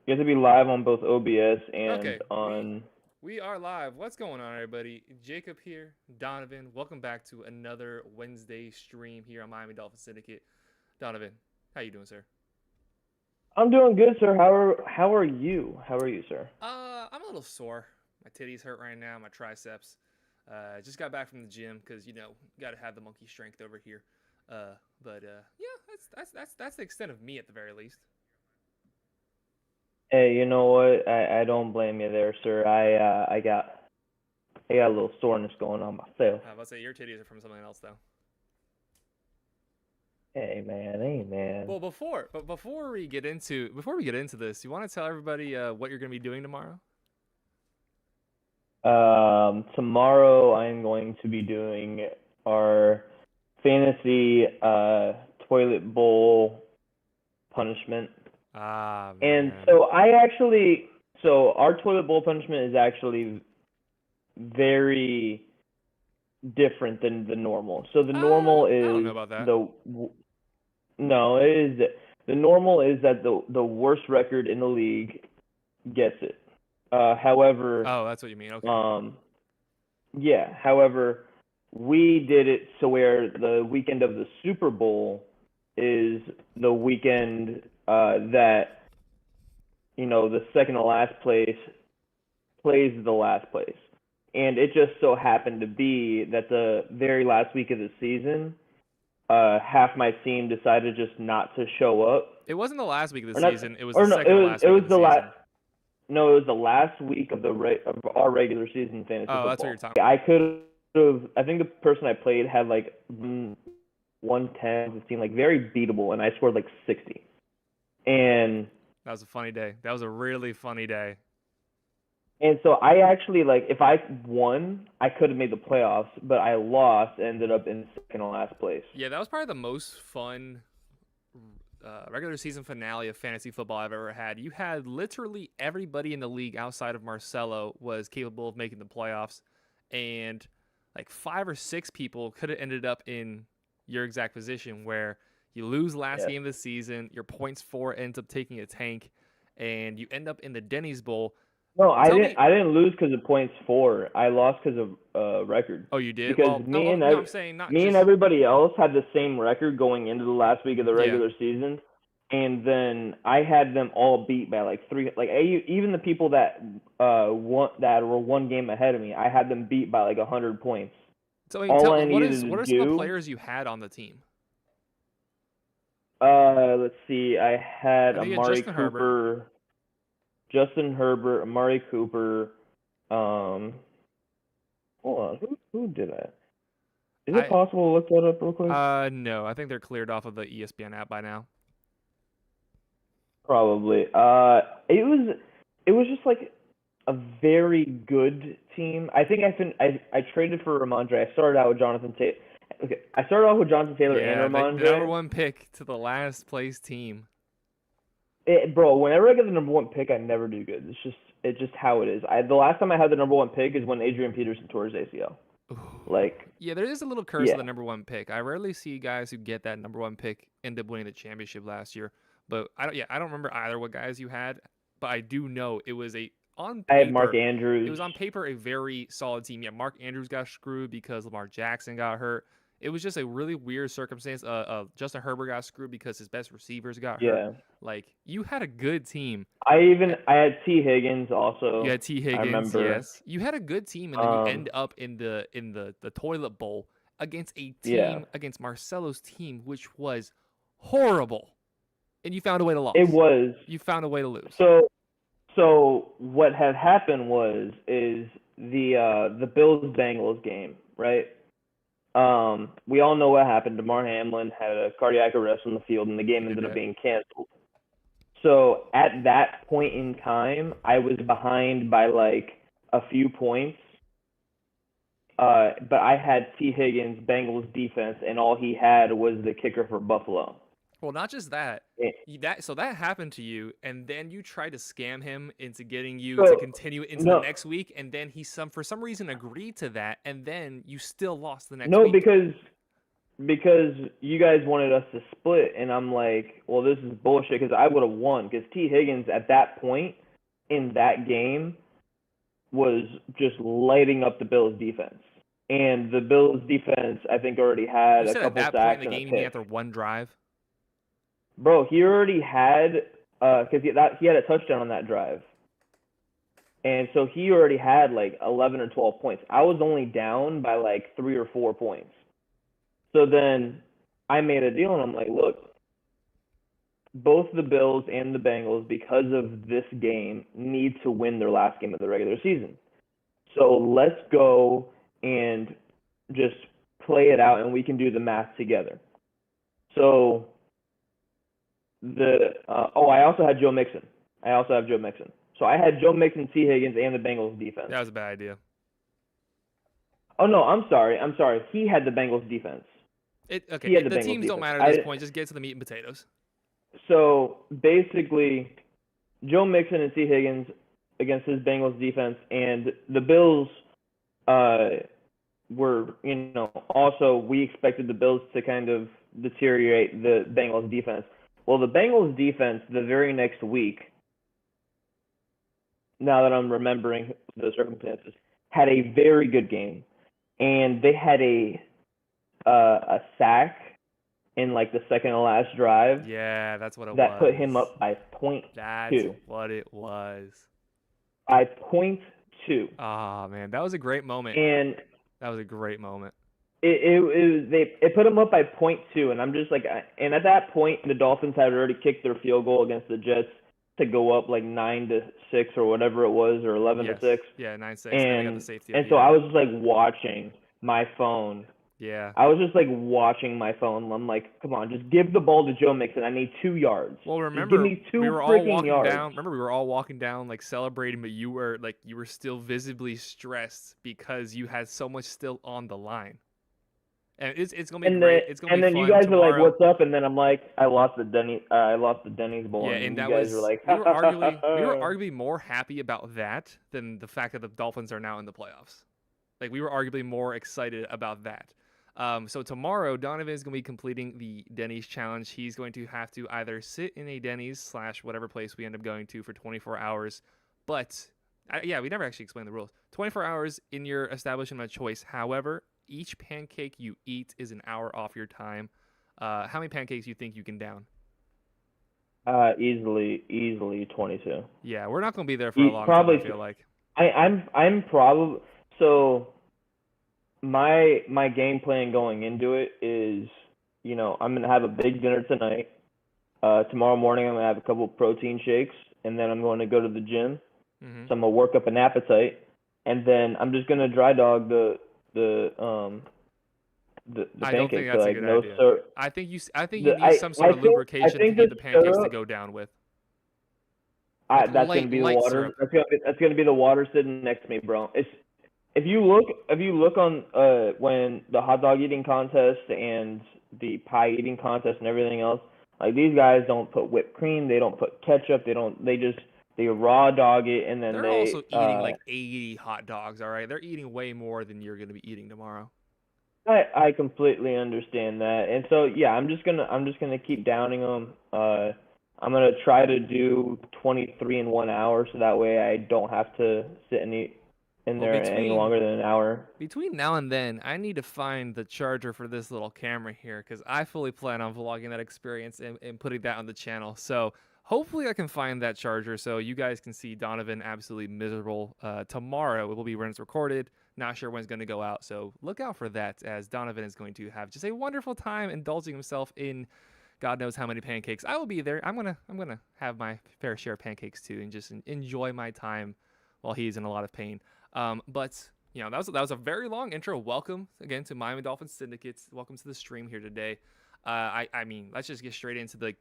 You have to be live on both OBS and Okay, we on. we are live. What's going on, everybody? Jacob here, Donovan. Welcome back to another Wednesday stream here on Miami Dolphins Syndicate. Donovan, how you doing, sir? I'm doing good, sir. How are you? How are you, sir? I'm a little sore. My titties hurt right now. My triceps. Just got back from the gym because got to have the monkey strength over here. Yeah, that's the extent of me at the very least. Hey, you know what? I don't blame you there, sir. I got a little soreness going on myself. Let's say your titties are from something else though. Hey man. Before we get into this, you want to tell everybody what you're going to be doing tomorrow? Tomorrow I'm going to be doing our fantasy toilet bowl punishment. Ah, And man. so our toilet bowl punishment is actually very different than the normal. So the normal I don't know is about that. the no, it is the normal is that the worst record in the league gets it. However, Oh, that's what you mean. Okay. um, yeah. However, we did it so where the weekend of the Super Bowl is the weekend that the second to last place plays the last place. And it just so happened to be that the very last week of the season, half my team decided just not to show up. It wasn't the last week of the Or not, season. It was the or no, second to last it week of was the the last. season. No, it was the last week of of our regular season fantasy Oh, that's what you're football. talking. I could have. I think the person I played had like 110, 15, like very beatable, and I scored like 60. And That was a funny day. That was a really funny day. And so I actually like if I won, I could have made the playoffs, but I lost, ended up in second to last place. Yeah, that was probably the most fun regular season finale of fantasy football I've ever had. You had literally everybody in the league outside of Marcelo was capable of making the playoffs, and like five or six people could have ended up in your exact position where you lose last Yeah. game of the season, your points for ends up taking a tank, and you end up in the Denny's Bowl. No, Tell me, I didn't lose because of points four. I lost because of record. oh, you did? Because Well, no, no, I'm saying not me and just, everybody else had the same record going into the last week of the yeah. regular season, and then I had them all beat by like three. Like even the people that were one game ahead of me, I had them beat by like 100 points. So I mean, All tell I needed to what are some of the do players you had on the team? Let's see. I had I think you had Amari Justin Herbert. Cooper, Justin Herbert, Amari Cooper. Um, hold on. Who did I? Is it I possible to look that up real quick? No, I think they're cleared off of the ESPN app by now. Probably. It was just like a very good team. I think I traded for Ramondre. I started out with Jonathan Taylor. Okay, I started off with Jonathan Taylor and Yeah, the number Ramondre. one pick to the last place team. Bro, whenever I get the number one pick, I never do good. It's just how it is. The last time I had the number one pick is when Adrian Peterson tore his ACL. Ooh. Like, Yeah, there is a little curse of yeah, the number one pick. I rarely see guys who get that number one pick end up winning the championship last year. But I don't remember either what guys you had, but I do know it was I had Mark Andrews. on paper a very solid team. Yeah, Mark Andrews got screwed because Lamar Jackson got hurt. It was just a really weird circumstance. Justin Herbert got screwed because his best receivers got hurt. Yeah, Like, you had a good team. I had T Higgins You also. had T I Higgins, remember. yes. You had a good team, and then you Um, end up in the toilet bowl against a yeah, team against Marcelo's team, which was horrible, and you found a way to it lose. was. You found a way to lose. So what had happened is the Bills Bengals game, right? We all know what happened. DeMar Hamlin had a cardiac arrest on the field, and the He game did, ended up yeah. being canceled. So at that point in time, I was behind by like a few points. But I had T. Higgins, Bengals defense, and all he had was the kicker for Buffalo. Well, not just that. Eh, That happened to you, and then you tried to scam him into getting you to So continue into the no, next week, and then he for some reason agreed to that, and then you still lost the next no, week. because you guys wanted us to split, and I'm like, well, this is bullshit because I would have won because T. Higgins at that point in that game was just lighting up the Bills defense. And the Bills defense, I think, already You had a said at couple that point sacks in the and a game, you mean pick. after one drive? Bro, he already had because he had a touchdown on that drive. And so he already had like 11 or 12 points. I was only down by like 3 or 4 points. So then I made a deal and I'm like, look, both the Bills and the Bengals, because of this game, need to win their last game of the regular season. So let's go and just play it out and we can do the math together. So I also had Joe Mixon. So I had Joe Mixon, T. Higgins, and the Bengals defense. That was a bad idea. Oh no, I'm sorry. He had the Bengals defense. The teams don't matter at this point. Just get to the meat and potatoes. So basically, Joe Mixon and T. Higgins against his Bengals defense, and the Bills were, also we expected the Bills to kind of deteriorate the Bengals defense. Well, the Bengals defense the very next week, now that I'm remembering the circumstances, had a very good game, and they had a sack in like the second to last drive. Yeah, that's what it was. That put him up by 0.2. That's what it was. By 0.2. Ah, man, that was a great moment. And that was a great moment. It put him up by 0.2, and I'm just like, and at that point, the Dolphins had already kicked their field goal against the Jets to go up like 9-6 or whatever it was, or 11-6. Yeah, 9-6. And got the safety so I was just like watching my phone. Yeah. I was just like watching my phone. I'm like, come on, just give the ball to Joe Mixon. I need 2 yards. Well, remember, give me 2 we were all walking yards. down. Remember, we were all walking down, like celebrating, but you were still visibly stressed because you had so much still on the line. And it's gonna be great. It's gonna be fun. And then you guys tomorrow. are like, "What's up?" And then I'm like, "I lost the Denny's bowl." Yeah, and you that guys was were like, we were arguably more happy about that than the fact that the Dolphins are now in the playoffs. Like, we were arguably more excited about that. So tomorrow, Donovan is going to be completing the Denny's challenge. He's going to have to either sit in a Denny's / whatever place we end up going to for 24 hours. But, we never actually explained the rules. 24 hours in your establishment of choice. However, each pancake you eat is an hour off your time. How many pancakes do you think you can down? Easily 22. Yeah, we're not going to be there for a long time, I feel like. I'm probably so. My game plan going into it is, I'm gonna have a big dinner tonight. Tomorrow morning I'm gonna have a couple of protein shakes, and then I'm going to go to the gym. Mm-hmm. So I'm gonna work up an appetite, and then I'm just gonna dry dog the pancakes. I don't think that's a good idea. I think you need some sort of lubrication to get the pancakes to go down with. That's gonna be the water. That's gonna be the water sitting next to me, bro. If you look on when the hot dog eating contest and the pie eating contest and everything else, like, these guys don't put whipped cream, they don't put ketchup, they raw dog it, and then they're also eating like 80 hot dogs. All right, they're eating way more than you're gonna be eating tomorrow. I completely understand that, and so yeah, I'm just gonna keep downing them. I'm gonna try to do 23 in 1 hour, so that way I don't have to sit and eat in there any longer than an hour. Between now and then, I need to find the charger for this little camera here, because I fully plan on vlogging that experience and putting that on the channel. So hopefully I can find that charger so you guys can see Donovan absolutely miserable. Tomorrow it will be when it's recorded. Not sure when it's going to go out, so look out for that, as Donovan is going to have just a wonderful time indulging himself in God knows how many pancakes. I will be there. I'm gonna have my fair share of pancakes too, and just enjoy my time while he's in a lot of pain. But that was a very long intro. Welcome again to Miami Dolphins Syndicate. Welcome to the stream here today. I mean, let's just get straight into the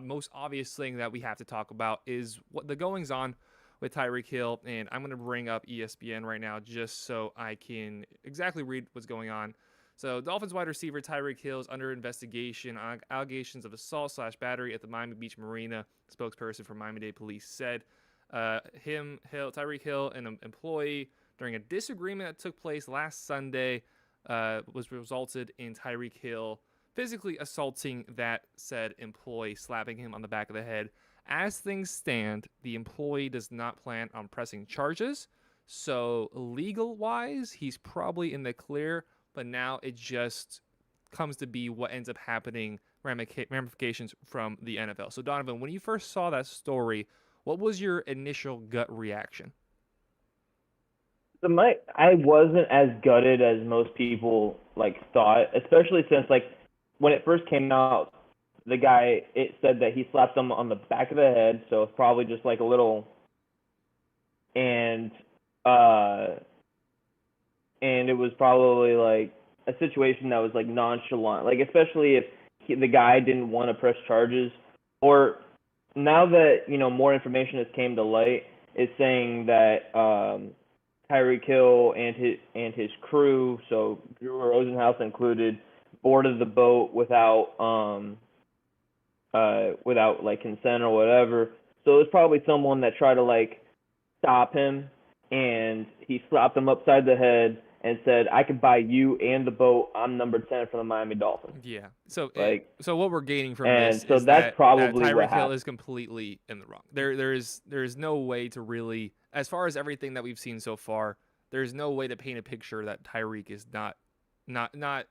most obvious thing that we have to talk about is what the goings on with Tyreek Hill, and I'm gonna bring up ESPN right now just so I can exactly read what's going on. So, Dolphins wide receiver Tyreek Hill is under investigation on allegations of assault/battery at the Miami Beach Marina. Spokesperson for Miami-Dade Police said Tyreek Hill, an employee, during a disagreement that took place last Sunday, was resulted in Tyreek Hill physically assaulting that said employee, slapping him on the back of the head. As things stand, the employee does not plan on pressing charges. So, legal wise, he's probably in the clear, but now it just comes to be what ends up happening, ramifications from the NFL. So, Donovan, when you first saw that story, what was your initial gut reaction? I wasn't as gutted as most people like thought, especially since like when it first came out, the guy it said that he slapped him on the back of the head, so it's probably just like a little and uh and it was probably like a situation that was like nonchalant, like especially if the guy didn't want to press charges, or now that more information has came to light, is saying that Tyreek Hill and his crew, so Drew Rosenhaus included, boarded the boat without like consent or whatever. So it was probably someone that tried to like stop him, and he slapped him upside the head and said, "I could buy you and the boat. I'm number 10 for the Miami Dolphins." Yeah. So Like, so what we're gaining from and this so is that's that probably what Tyreek Hill happened. is completely in the wrong. There is no way to really, as far as everything that we've seen so far, there's no way to paint a picture that Tyreek is not not not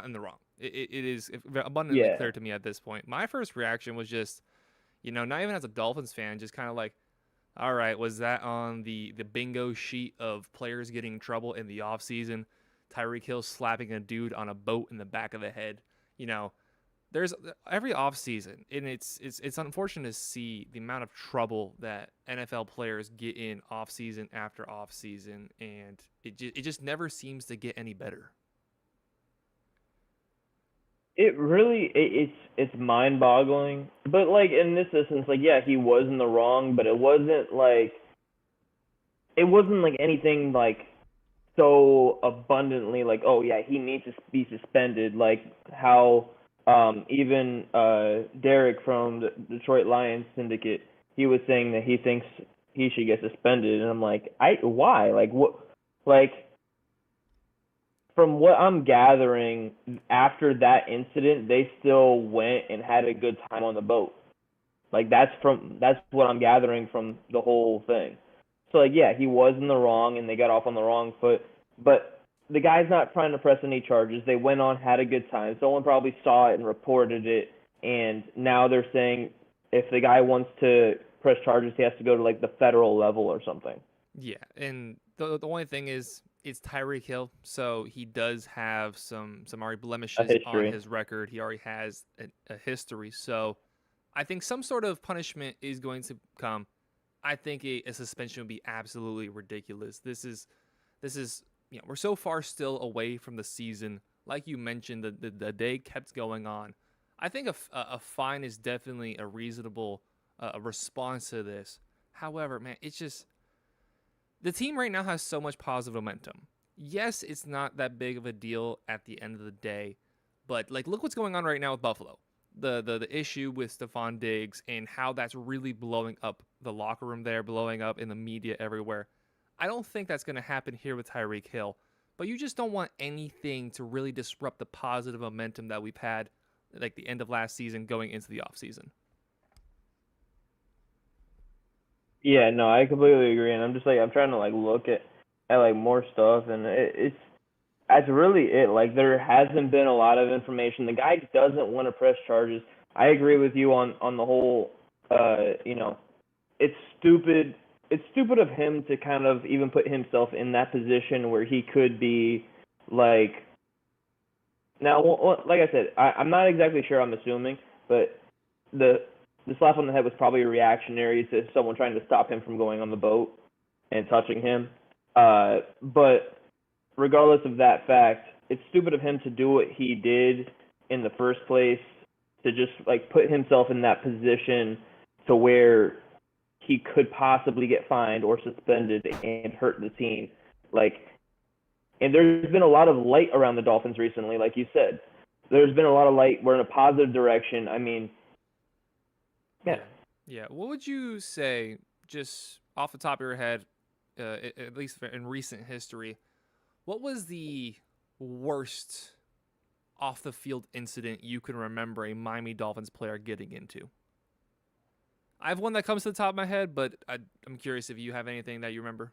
in the wrong. It is abundantly Yeah. clear to me at this point. My first reaction was just, not even as a Dolphins fan, just kind of like, all right, was that on the bingo sheet of players getting in trouble in the offseason? Tyreek Hill slapping a dude on a boat in the back of the head. You know, there's every offseason, and it's unfortunate to see the amount of trouble that NFL players get in offseason after offseason, and it just never seems to get any better. It really it's mind-boggling. But like in this instance, like yeah, he was in the wrong, but it wasn't like anything like so abundantly like, oh yeah, he needs to be suspended, like how even Derek from the Detroit Lions Syndicate, he was saying that he thinks he should get suspended, and I'm like, I why? Like what, like from what I'm gathering, after that incident, they still went and had a good time on the boat. Like that's what I'm gathering from the whole thing. So like yeah, he was in the wrong and they got off on the wrong foot, but the guy's not trying to press any charges. They went on, had a good time. Someone probably saw it and reported it, and now they're saying if the guy wants to press charges, he has to go to like the federal level or something. Yeah, and the only thing is, it's Tyreek Hill, so he does have some already A blemishes on history. his record. He already has a history, so I think some sort of punishment is going to come. I think a suspension would be absolutely ridiculous. This is we're so far still away from the season. Like you mentioned, the day kept going on. I think a fine is definitely a reasonable response to this. However, man, it's just the team right now has so much positive momentum. Yes, it's not that big of a deal at the end of the day, but like look what's going on right now with Buffalo. The issue with Stephon Diggs and how that's really blowing up the locker room there, blowing up in the media everywhere. I don't think that's going to happen here with Tyreek Hill, but you just don't want anything to really disrupt the positive momentum that we've had like the end of last season going into the offseason. Yeah, no, I completely agree, and I'm just like I'm trying to like look at like more stuff, and that's really it. Like there hasn't been a lot of information. The guy doesn't want to press charges. I agree with you on the whole. It's stupid. It's stupid of him to kind of even put himself in that position where he could be like. Now, like I said, I'm not exactly sure. I'm assuming, but the the slap on the head was probably reactionary to someone trying to stop him from going on the boat and touching him. But regardless of that fact, it's stupid of him to do what he did in the first place, to just like put himself in that position to where he could possibly get fined or suspended and hurt the team. Like, and there's been a lot of light around the Dolphins recently, like you said. There's been a lot of light. We're in a positive direction. I mean, yeah. Yeah. Yeah. What would you say, just off the top of your head, at least in recent history, what was the worst off the field incident you can remember a Miami Dolphins player getting into? I have one that comes to the top of my head, but I'm curious if you have anything that you remember.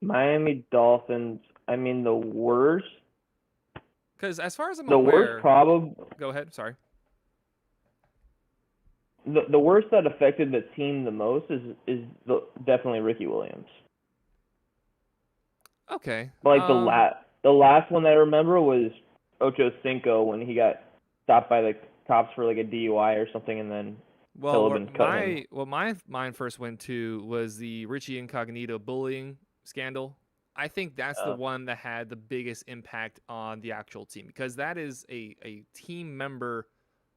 Miami Dolphins. I mean, Because as far as I'm the worst aware, problem, go ahead. Sorry. the worst that affected the team the most definitely Ricky Williams. Okay. Like the last one that I remember was Ocho Cinco when he got stopped by the cops for like a DUI or something, and then Phillips cut him. Mine first went to was the Richie Incognito bullying scandal. I think that's the one that had the biggest impact on the actual team, because that is a team member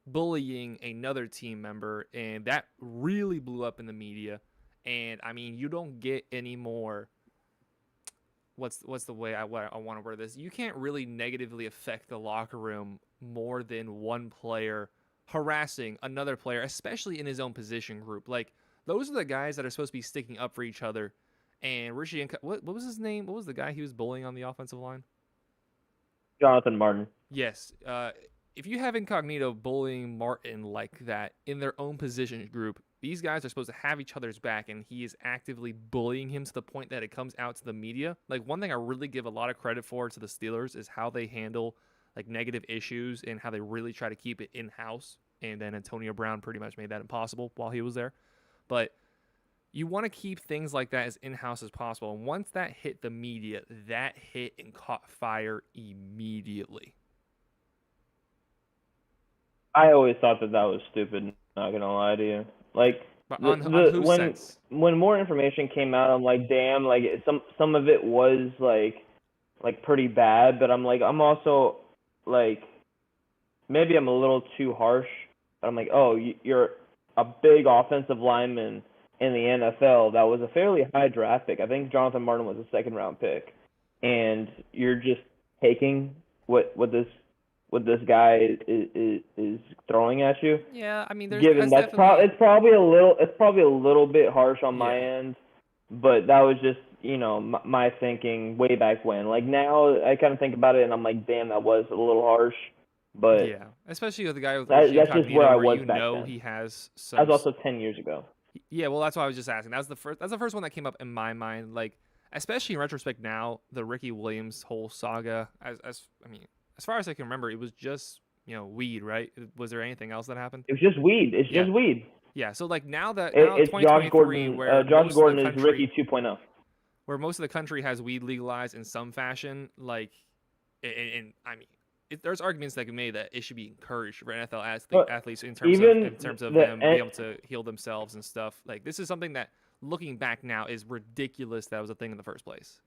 bullying another team member, and that really blew up in the media. And I mean, you don't get any more. What's the way I want to word this? You can't really negatively affect the locker room more than one player harassing another player, especially in his own position group. Like, those are the guys that are supposed to be sticking up for each other. And Richie, what was his name? What was the guy he was bullying on the offensive line? Jonathan Martin. Yes. If you have Incognito bullying Martin like that in their own position group, these guys are supposed to have each other's back, and he is actively bullying him to the point that it comes out to the media. Like, one thing I really give a lot of credit for to the Steelers is how they handle like negative issues and how they really try to keep it in-house. And then Antonio Brown pretty much made that impossible while he was there. But you want to keep things like that as in-house as possible. And once that hit the media, that hit and caught fire immediately. I always thought that was stupid. Not gonna lie to you. Like, on whose sense? When more information came out, I'm like, damn. Like, some of it was like pretty bad. But I'm like, I'm also like, maybe I'm a little too harsh. But I'm like, oh, you're a big offensive lineman in the NFL. That was a fairly high draft pick. I think Jonathan Martin was a second round pick, and you're just taking what this guy is throwing at you. Yeah, I mean, it's probably a little bit harsh on my end, but that was just my thinking way back when. Like, now I kind of think about it and I'm like, damn, that was a little harsh. But yeah, especially with the guy with that's just where I was back then. He has some. That was also 10 years ago. Yeah, well, that's why I was just asking. That's the first one that came up in my mind. Like, especially in retrospect now, the Ricky Williams whole saga. As far as I can remember, it was just weed, right? Was there anything else that happened? It was just weed. It's just weed. Yeah. So like now it's Josh Gordon. where Josh Gordon is Ricky 2.0. Where most of the country has weed legalized in some fashion, like, and I mean, there's arguments that can be made that it should be encouraged for NFL athletes in terms of them being able to heal themselves and stuff. Like, this is something that, looking back now, is ridiculous that was a thing in the first place.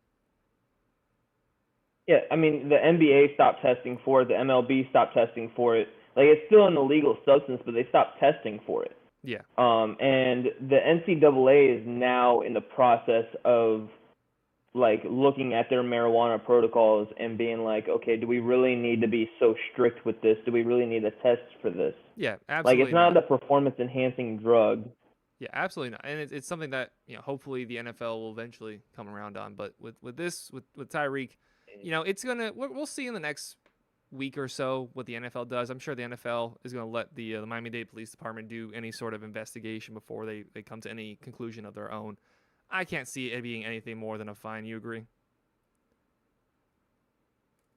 Yeah, I mean, the NBA stopped testing for it. The MLB stopped testing for it. Like, it's still an illegal substance, but they stopped testing for it. Yeah. And the NCAA is now in the process of, like, looking at their marijuana protocols and being like, okay, do we really need to be so strict with this? Do we really need a test for this? Yeah, absolutely. Like, it's not a performance-enhancing drug. Yeah, absolutely not. And it's something that, hopefully the NFL will eventually come around on. But with Tyreek, we'll see in the next week or so what the NFL does. I'm sure the NFL is going to let the Miami-Dade Police Department do any sort of investigation before they come to any conclusion of their own. I can't see it being anything more than a fine. You agree?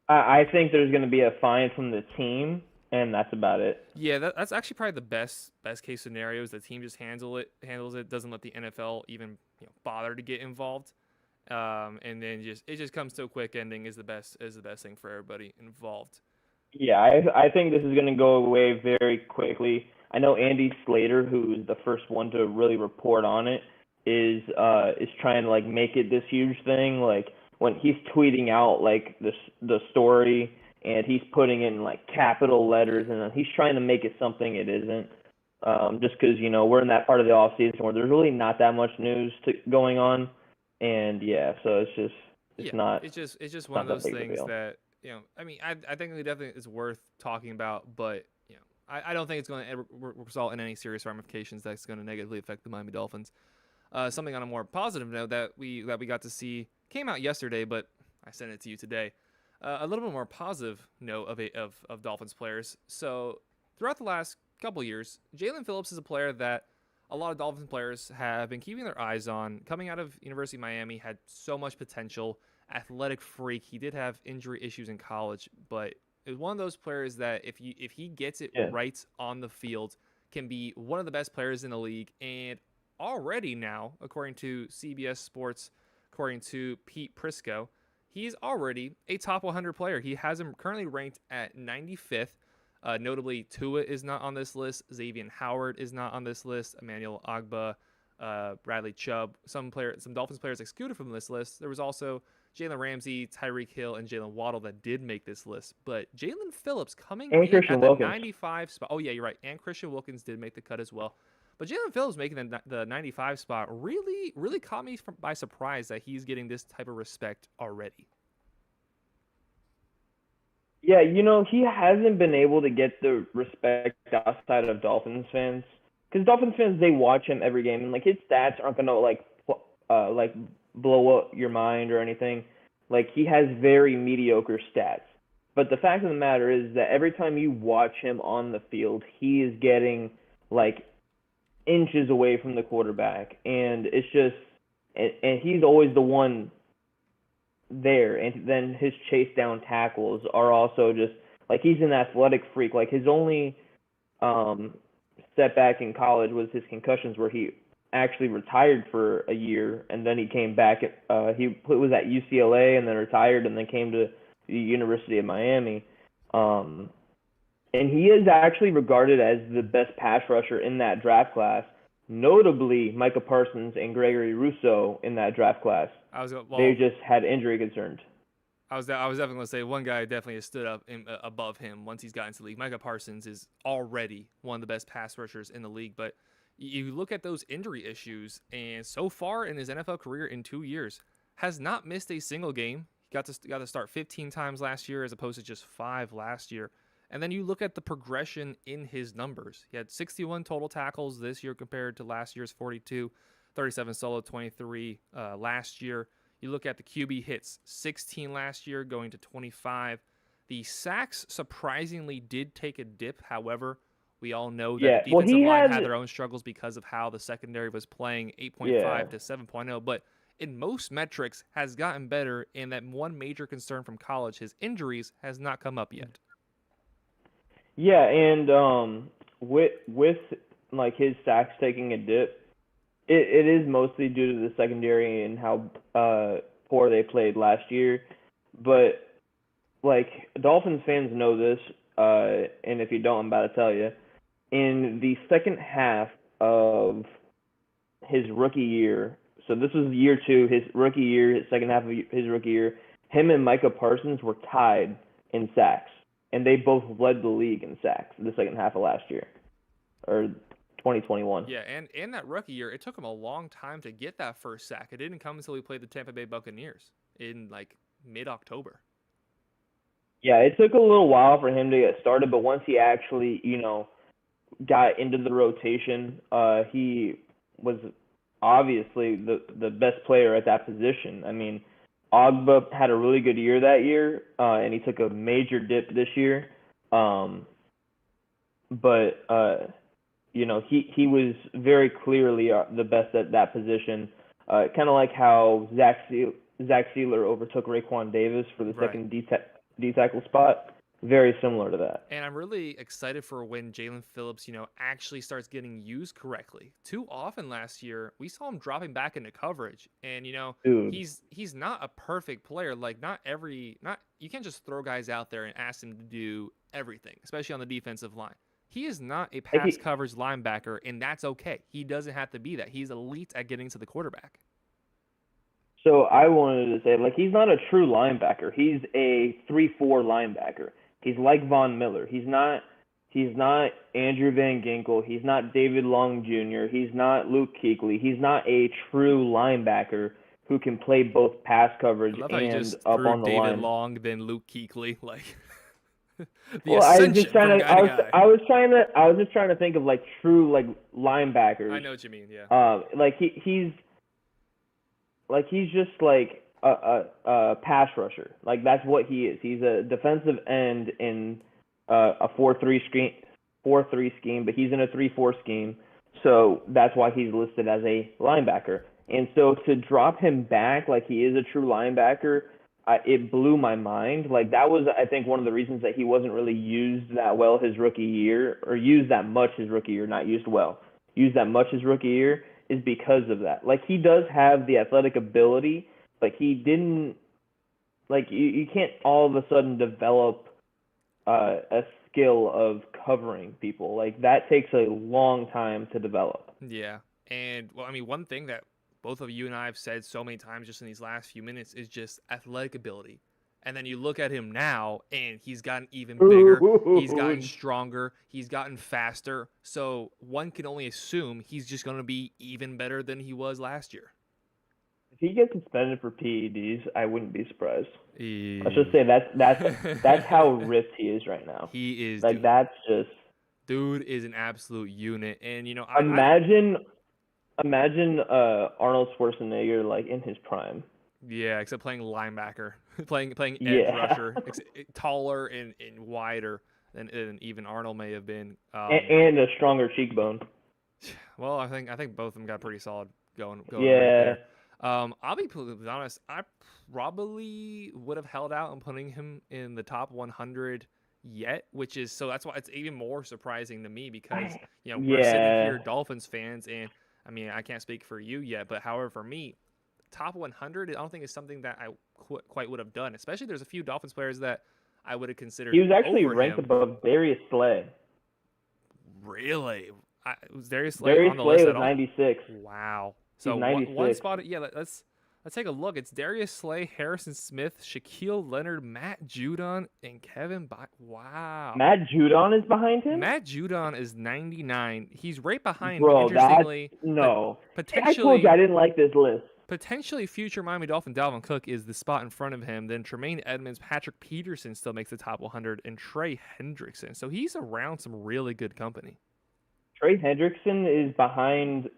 I think there's going to be a fine from the team, and that's about it. Yeah, that's actually probably the best case scenario is the team just handles it, doesn't let the NFL even bother to get involved, and then it just comes to a quick ending is the best thing for everybody involved. Yeah, I think this is going to go away very quickly. I know Andy Slater, who's the first one to really report on it, is trying to like make it this huge thing. Like, when he's tweeting out like the story and he's putting in like capital letters and he's trying to make it something it isn't. Just because we're in that part of the off season where there's really not that much news going on, and so it's not. It's just one of those things that I mean, I think it definitely is worth talking about, but I don't think it's going to result in any serious ramifications that's going to negatively affect the Miami Dolphins. Something on a more positive note that we got to see came out yesterday, but I sent it to you today. A little bit more positive note of Dolphins players. So throughout the last couple years, Jalen Phillips is a player that a lot of Dolphins players have been keeping their eyes on. Coming out of University of Miami, had so much potential, athletic freak. He did have injury issues in college, but it was one of those players that if he gets it Yeah. right on the field, can be one of the best players in the league. And already now, according to CBS Sports, according to Pete Prisco, he's already a top 100 player. He has him currently ranked at 95th. Notably, Tua is not on this list. Xavier Howard is not on this list. Emmanuel Agba, Bradley Chubb, some Dolphins players excluded from this list. There was also Jalen Ramsey, Tyreek Hill, and Jalen Waddle that did make this list. But Jalen Phillips coming And in Christian at the Wilkins. 95 spot. Oh, yeah, you're right. And Christian Wilkins did make the cut as well. But Jalen Phillips making the 95 spot really, really caught me by surprise that he's getting this type of respect already. Yeah, he hasn't been able to get the respect outside of Dolphins fans. Because Dolphins fans, they watch him every game, and like his stats aren't gonna like blow up your mind or anything. Like he has very mediocre stats. But the fact of the matter is that every time you watch him on the field, he is getting like inches away from the quarterback, and it's just, and he's always the one there, and then his chase down tackles are also just like he's an athletic freak. Like his only setback in college was his concussions, where he actually retired for a year and then he came back. He was at UCLA and then retired and then came to the University of Miami. And he is actually regarded as the best pass rusher in that draft class, notably Micah Parsons and Gregory Rousseau in that draft class. They just had injury concerns. I was definitely going to say one guy definitely has stood up above him once he's gotten into the league. Micah Parsons is already one of the best pass rushers in the league, but you look at those injury issues, and so far in his NFL career in 2 years, has not missed a single game. He got to start 15 times last year as opposed to just 5 last year. And then you look at the progression in his numbers. He had 61 total tackles this year compared to last year's 42, 37 solo, 23 last year. You look at the QB hits, 16 last year going to 25. The sacks surprisingly did take a dip. However, we all know that the defensive line had their own struggles because of how the secondary was playing 8.5 to 7.0. But in most metrics has gotten better, and that one major concern from college, his injuries, has not come up yet. Yeah, and with like his sacks taking a dip, it is mostly due to the secondary and how poor they played last year. But like Dolphins fans know this, and if you don't, I'm about to tell you. In the second half of his rookie year, so this was year 2, his rookie year, his second half of his rookie year, him and Micah Parsons were tied in sacks. And they both led the league in sacks in the second half of last year, or 2021. Yeah, and that rookie year, it took him a long time to get that first sack. It didn't come until he played the Tampa Bay Buccaneers in like mid-October. Yeah, it took a little while for him to get started, but once he actually, got into the rotation, he was obviously the best player at that position. I mean, Agba had a really good year that year, and he took a major dip this year. But he was very clearly the best at that position. Kind of like how Zach Sealer overtook Raekwon Davis for the second D tackle spot. Very similar to that. And I'm really excited for when Jalen Phillips, actually starts getting used correctly. Too often last year, we saw him dropping back into coverage, and he's not a perfect player. Like you can't just throw guys out there and ask them to do everything, especially on the defensive line. He is not a pass coverage linebacker, and that's okay. He doesn't have to be that. He's elite at getting to the quarterback. So I wanted to say, he's not a true linebacker. He's a 3-4 linebacker. He's like Von Miller. He's not Andrew Van Ginkel. He's not David Long Jr. He's not Luke Kuechly. He's not a true linebacker who can play both pass coverage and up on the line. David Long, then Luke Kuechly, like. I was just trying to think of true linebackers. I know what you mean. Yeah. He's just a pass rusher. Like that's what he is. He's a defensive end in a 4-3 scheme, but he's in a 3-4 scheme. So that's why he's listed as a linebacker. And so to drop him back like he is a true linebacker, it blew my mind. Like that was, I think, one of the reasons that he wasn't really used that well his rookie year, or used that much his rookie year, not used well, used that much his rookie year, is because of that. Like he does have the athletic ability, but he didn't. Like you can't all of a sudden develop a skill of covering people. Like that takes a long time to develop. Yeah. And well, I mean, one thing that both of you and I have said so many times just in these last few minutes is just athletic ability. And then you look at him now, and he's gotten even bigger. He's gotten stronger. He's gotten faster. So one can only assume he's just going to be even better than he was last year. If he gets suspended for PEDs, I wouldn't be surprised. Let's just say that's how ripped he is right now. He is. Like dude. that's just. Dude is an absolute unit, and you know, imagine Arnold Schwarzenegger like in his prime. Yeah, except playing linebacker, playing edge rusher, taller and wider than even Arnold may have been, and a stronger cheekbone. Well, I think both of them got pretty solid going. Yeah. Right there. I'll be honest. I probably would have held out on putting him in the top 100 yet, which is so that's why it's even more surprising to me because we're sitting here Dolphins fans, and I mean I can't speak for you yet, but however for me, top 100 I don't think is something that I quite would have done. Especially there's a few Dolphins players that I would have considered. He was actually over ranked him. above Darius Slay. Really? Was Darius Slay on the Slay list was at all? 96. Wow. So one spot. Yeah, let's take a look. It's Darius Slay, Harrison Smith, Shaquille Leonard, Matt Judon, and Kevin. Wow. Matt Judon is behind him? Matt Judon is 99. He's right behind. Bro, interestingly, no. Potentially, I told you I didn't like this list. Potentially, future Miami Dolphin Dalvin Cook is the spot in front of him. Then Tremaine Edmonds, Patrick Peterson still makes the top 100, and Trey Hendrickson. So he's around some really good company. Trey Hendrickson is behind.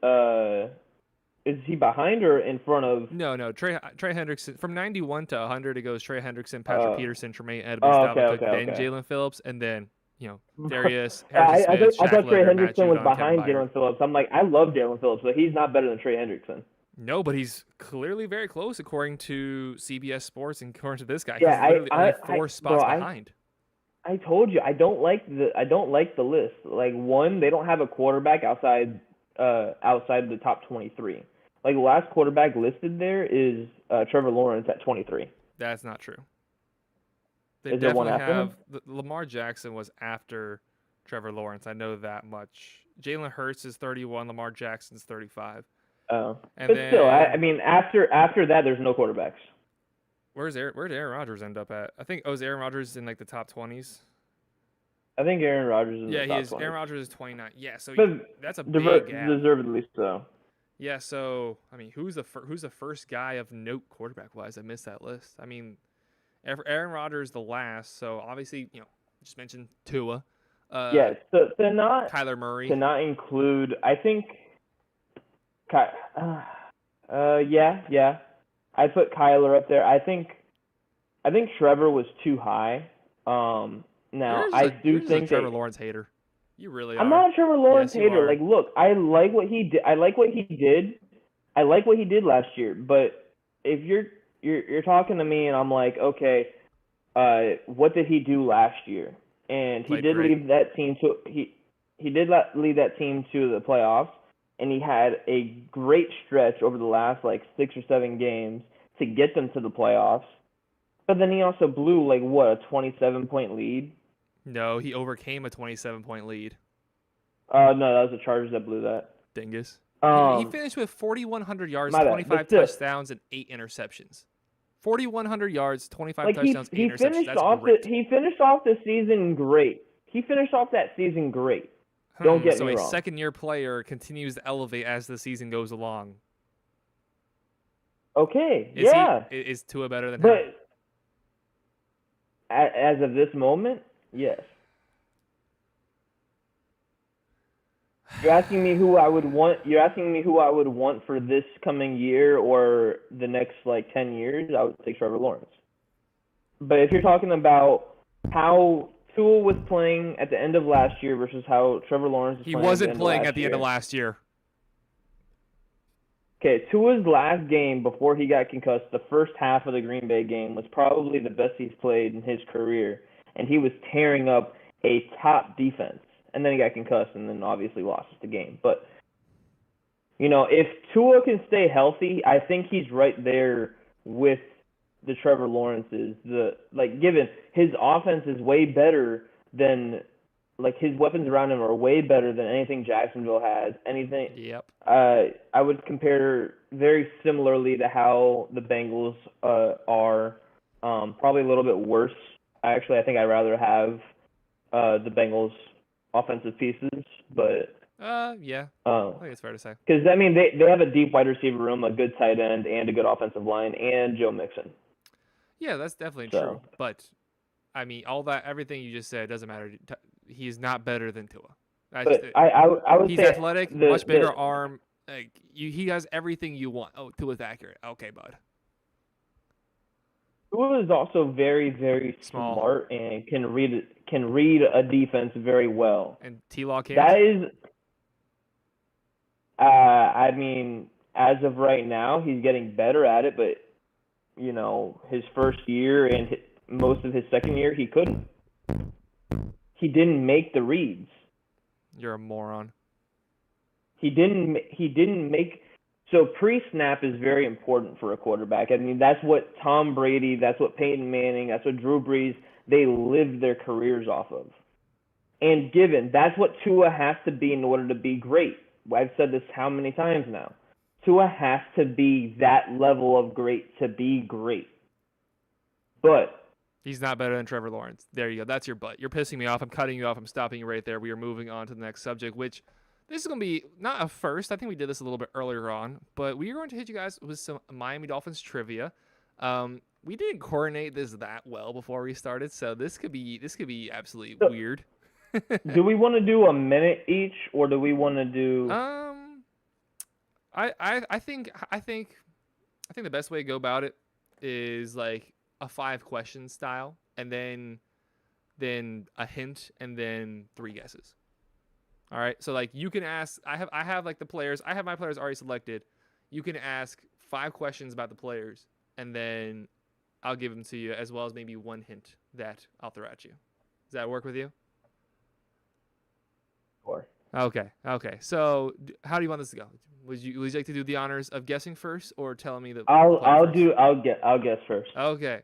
Is he behind or in front of? No. Trey Hendrickson from 91 to 100. It goes Trey Hendrickson, Patrick Peterson, Tremaine Edmonds, Dalvin Cook, then Jalen Phillips, and then Darius. Harrison Smith, I thought Trey Leonard, Hendrickson was Judon, behind Jalen Phillips. I'm like, I love Jalen Phillips, but he's not better than Trey Hendrickson. No, but he's clearly very close according to CBS Sports and according to this guy. Yeah, he's literally only four spots behind. I told you I don't like the list. Like one, they don't have a quarterback outside the top 23. Like the last quarterback listed there is Trevor Lawrence at 23. That's not true. They is there one after him? Lamar Jackson was after Trevor Lawrence. I know that much. Jalen Hurts is 31. Lamar Jackson's 35. Oh, and but then, still, I mean, after that, there's no quarterbacks. Where'd Aaron Rodgers end up at? I think Aaron Rodgers in like the top 20s. I think Aaron Rodgers is in the top 20s. Yeah, he is. Aaron Rodgers is 29. Yeah, so that's a big gap. Deservedly so. Yeah, so I mean, who's the first guy of note quarterback wise? I missed that list. I mean, Aaron Rodgers the last. So obviously, just mentioned Tua. Yeah, so to not Kyler Murray to not include, I think. Yeah. I put Kyler up there. I think Trevor was too high. Now I do think a Trevor Lawrence hater. You really are. I'm not a Trevor Lawrence hater. Like, look, I like what he did. I like what he did last year. But if you're talking to me and I'm like, okay, what did he do last year? And he did lead that team to lead that team to the playoffs. And he had a great stretch over the last, 6 or 7 games to get them to the playoffs. But then he also blew, a 27-point lead? No, he overcame a 27-point lead. No, that was the Chargers that blew that. Dingus. He finished with 4,100 yards, 25 touchdowns, and 8 interceptions. 4,100 yards, 25 touchdowns, 8 interceptions. That's great. He finished off the season great. He finished off that season great. Don't get me wrong. So a second-year player continues to elevate as the season goes along. Okay, Is Tua better than him? But as of this moment, yes. You're asking me who I would want. You're asking me who I would want for this coming year or the next like 10 years. I would say Trevor Lawrence. But if you're talking about how Tua was playing at the end of last year versus how Trevor Lawrence is He playing at the wasn't end of playing last at the end of year. last year. Okay, Tua's last game before he got concussed, the first half of the Green Bay game was probably the best he's played in his career, and he was tearing up a top defense. And then he got concussed, and then obviously lost the game. But if Tua can stay healthy, I think he's right there with the Trevor Lawrences. Given his offense is way better than his weapons around him are way better than anything Jacksonville has. Yep. I would compare very similarly to how the Bengals are. Probably a little bit worse. I think I'd rather have the Bengals offensive pieces, but yeah, I think it's fair to say. Because they have a deep wide receiver room, a good tight end, and a good offensive line, and Joe Mixon. Yeah, that's definitely true. But everything you just said doesn't matter. He's not better than Tua. I would he's say athletic, much bigger arm. He has everything you want. Oh, Tua's accurate. Okay, bud. Tua is also very, very smart and can read a defense very well. And T-Law can't. That is, as of right now, he's getting better at it. But his first year and most of his second year, he couldn't. He didn't make the reads. You're a moron. He didn't make. So pre-snap is very important for a quarterback. That's what Tom Brady, that's what Peyton Manning, that's what Drew Brees, they lived their careers off of. And that's what Tua has to be in order to be great. I've said this how many times now. Tua has to be that level of great to be great. But he's not better than Trevor Lawrence. There you go. That's your butt. You're pissing me off. I'm cutting you off. I'm stopping you right there. We are moving on to the next subject, which this is going to be not a first. I think we did this a little bit earlier on, but we are going to hit you guys with some Miami Dolphins trivia. We didn't coordinate this that well before we started, so this could be absolutely weird. Do we want to do a minute each, or do we want to do? I think the best way to go about it is like a 5-question style, and then a hint, and then 3 guesses. All right. So you can ask. I have like the players. I have my players already selected. You can ask 5 questions about the players, and then I'll give them to you, as well as maybe 1 hint that I'll throw at you. Does that work with you? Sure. Okay. So how do you want this to go? Would you like to do the honors of guessing first, or telling me the? I'll guess first. Okay.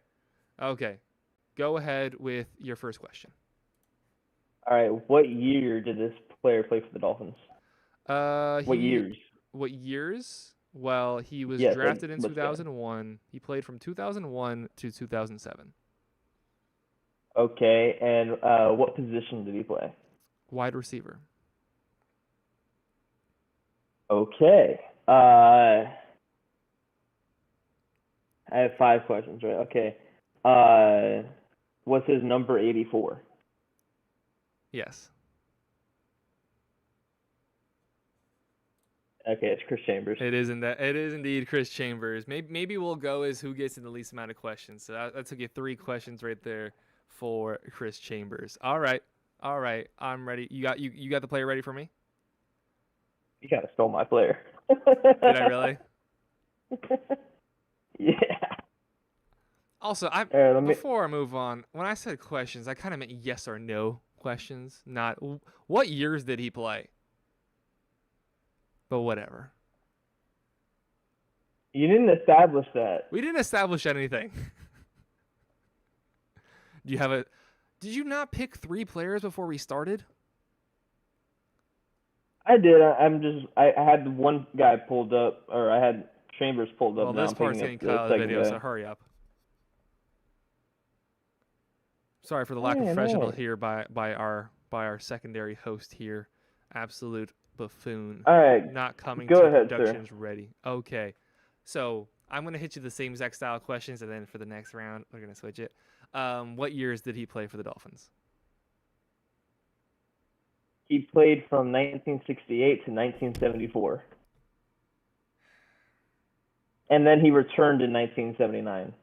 Go ahead with your first question. All right. What year did this player play for the Dolphins? What years? What years? Well, he was drafted in 2001. He played from 2001 to 2007. Okay. And what position did he play? Wide receiver. Okay. I have 5 questions, right? Okay. What's his number 84? Yes. Okay, it's Chris Chambers. It is indeed Chris Chambers. Maybe we'll go as who gets in the least amount of questions. So that took you 3 questions right there for Chris Chambers. All right. I'm ready. You got the player ready for me? You kind of stole my player. Did I really? Yeah. Also, before I move on, when I said questions, I kind of meant yes or no questions, not what years did he play. But whatever. You didn't establish that. We didn't establish anything. Did you not pick 3 players before we started? I did. I had one guy pulled up, or I had Chambers pulled up. Well, now this part's getting cut out of the video, so hurry up. Sorry for the lack of professional here by our secondary host here. Absolute buffoon. All right. Not coming Go to ahead, productions sir. ready. Okay. So I'm going to hit you the same exact style questions, and then for the next round, we're going to switch it. What years did he play for the Dolphins? He played from 1968 to 1974. And then he returned in 1979.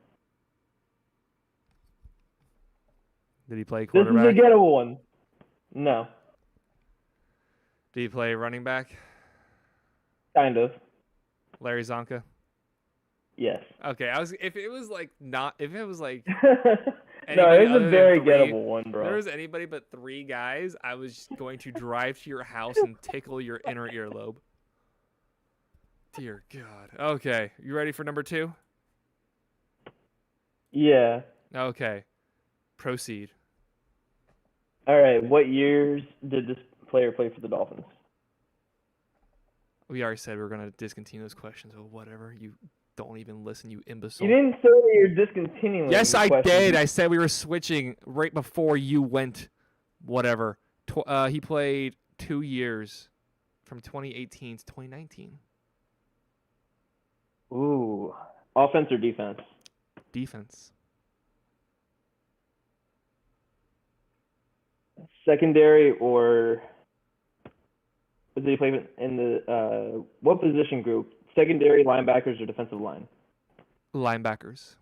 Did he play This is a quarterback? gettable one. No, Did he play running back? kind of. Larry Zonka? Yes. Okay, if it was like No, anybody it's a other than very three, gettable one, if bro. there was anybody but three guys, I was going to drive to your house and tickle your inner earlobe. Dear God. Okay, you ready for number 2? Yeah. Okay, proceed. All right. What years did this player play for the Dolphins? We already said we were gonna discontinue those questions, but whatever. You don't even listen, you imbecile. You didn't say that you're discontinuing. Yes, the I question. did. I said we were switching right before you went. Whatever. He played 2 years, from 2018 to 2019. Ooh. Offense or defense? Defense. Secondary or did he play in the what position group? Secondary, linebackers, or defensive line? Linebackers.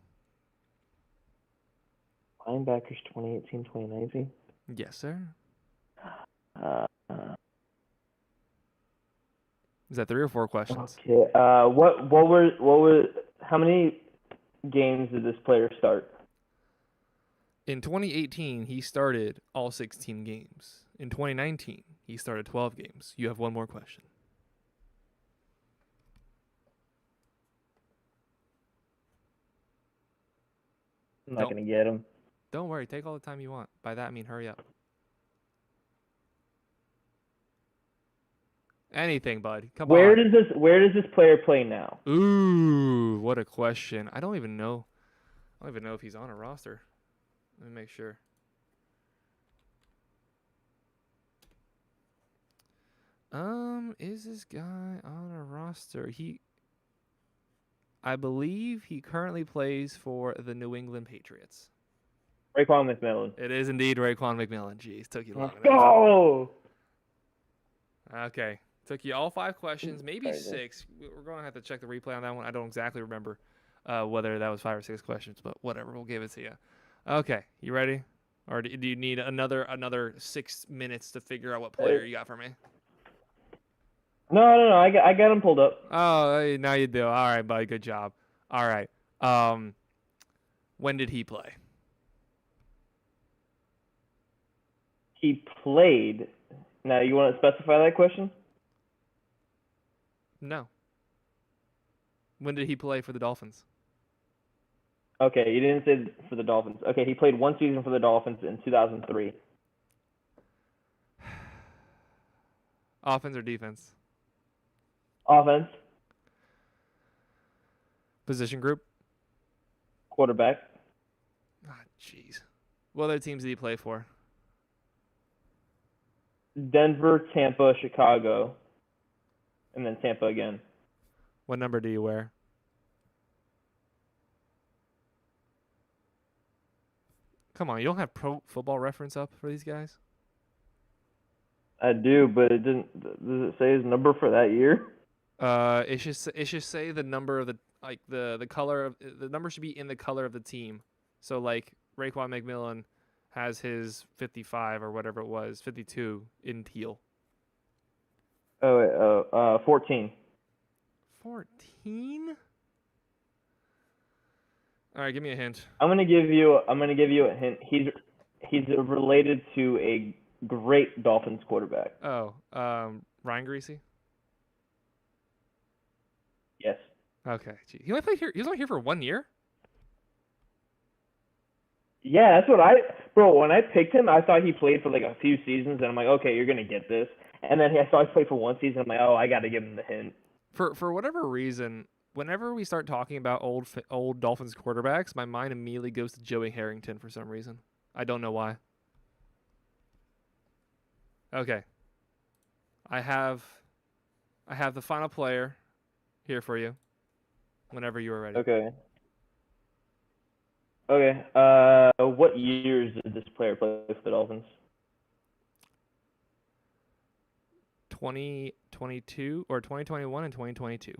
Linebackers 2018, 2019. Yes, sir. Uh, Is that 3 or 4 questions? okay. What were how many games did this player start? In 2018, he started all 16 games. In 2019, he started 12 games. You have one more question. I'm not gonna get him. Don't worry. Take all the time you want. By that, I mean hurry up. Anything, bud. Come on. Where does this player play now? Ooh, what a question. I don't even know. I don't even know if he's on a roster. Let me make sure. Is this guy on a roster? I believe he currently plays for the New England Patriots. Raekwon McMillan. It is indeed Raekwon McMillan. Jeez, took you long Let's enough. go. Okay, took you all 5 questions, maybe 6. We're going to have to check the replay on that one. I don't exactly remember whether that was 5 or 6 questions, but whatever, we'll give it to you. Okay, you ready? Or do you need another 6 minutes to figure out what player you got for me? No. I got him pulled up. Oh, now you do. All right, buddy. Good job. All right. When did he play? He played. Now, you want to specify that question? No. When did he play for the Dolphins? Okay, you didn't say for the Dolphins. Okay, he played 1 season for the Dolphins in 2003. Offense or defense? Offense. Position group? Quarterback. Ah, jeez. What other teams did he play for? Denver, Tampa, Chicago, and then Tampa again. What number do you wear? Come on, you don't have Pro Football Reference up for these guys? I do, but it didn't. Does it say his number for that year? It should say the number of the color of the number should be in the color of the team. So like Raekwon McMillan has his 55 or whatever it was, 52 in teal. 14. 14? All right, give me a hint. I'm gonna give you a hint. He's related to a great Dolphins quarterback. Oh, Ryan Greasy? Yes. Okay. Gee. He only played here. He was only here for 1 year? Yeah, that's what bro, when I picked him, I thought he played for like a few seasons, and I'm like, okay, you're gonna get this. And then I saw he played for 1 season. I'm like, oh, I got to give him the hint. For whatever reason, whenever we start talking about old Dolphins quarterbacks, my mind immediately goes to Joey Harrington for some reason. I don't know why. Okay. I have the final player here for you whenever you are ready. Okay. What years did this player play for the Dolphins? 2022 or 2021 and 2022,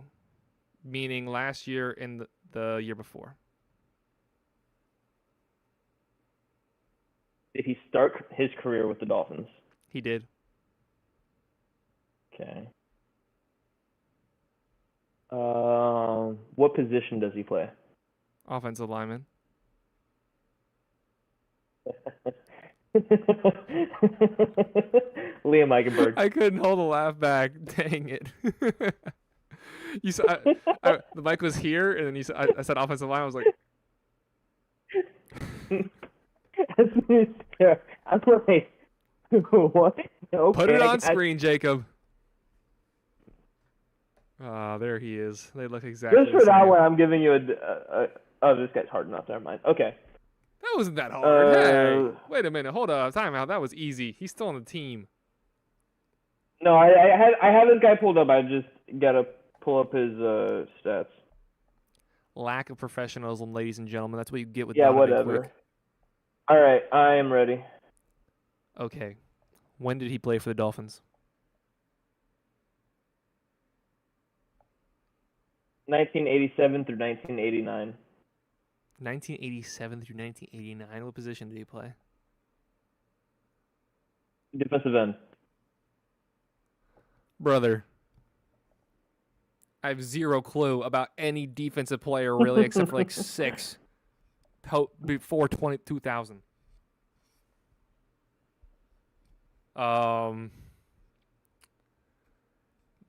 meaning last year and the year before. Did he start his career with the Dolphins? He did. Okay. What position does he play? Offensive lineman. Liam Eichenberg. I couldn't hold a laugh back. Dang it. You said the mic was here, and then you said I said offensive line. I was like, I'm like, what? Okay, put it on screen, Jacob. Ah, there he is. They look exactly just for the that same. one, I'm giving you oh, this guy's hard enough. Never mind. Okay. That wasn't that hard. Hey, wait a minute. Hold up. Time out. That was easy. He's still on the team. No, I have this guy pulled up. I just gotta pull up his stats. Lack of professionalism, ladies and gentlemen. That's what you get with Yeah, Donovan whatever. Quick. All right, I am ready. Okay. When did he play for the Dolphins? 1987 through 1989. 1987 through 1989. What position did he play? Defensive end. Brother, I have zero clue about any defensive player really, except for like 6 before 2000.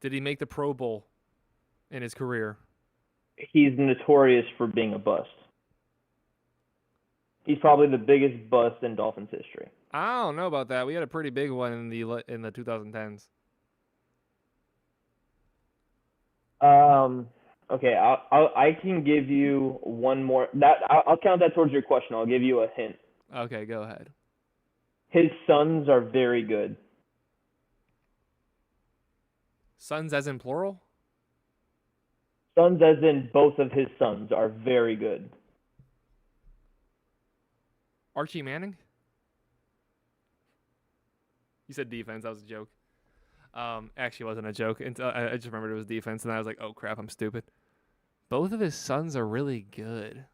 Did he make the Pro Bowl in his career? He's notorious for being a bust. He's probably the biggest bust in Dolphins history. I don't know about that. We had a pretty big one in the 2010s. Okay, I can give you one more. I'll count that towards your question. I'll give you a hint. Okay, go ahead. His sons are very good. Sons as in plural? Sons as in both of his sons are very good. Archie Manning? You said defense. That was a joke. Actually, it wasn't a joke. I just remembered it was defense, and I was like, "Oh crap, I'm stupid." Both of his sons are really good.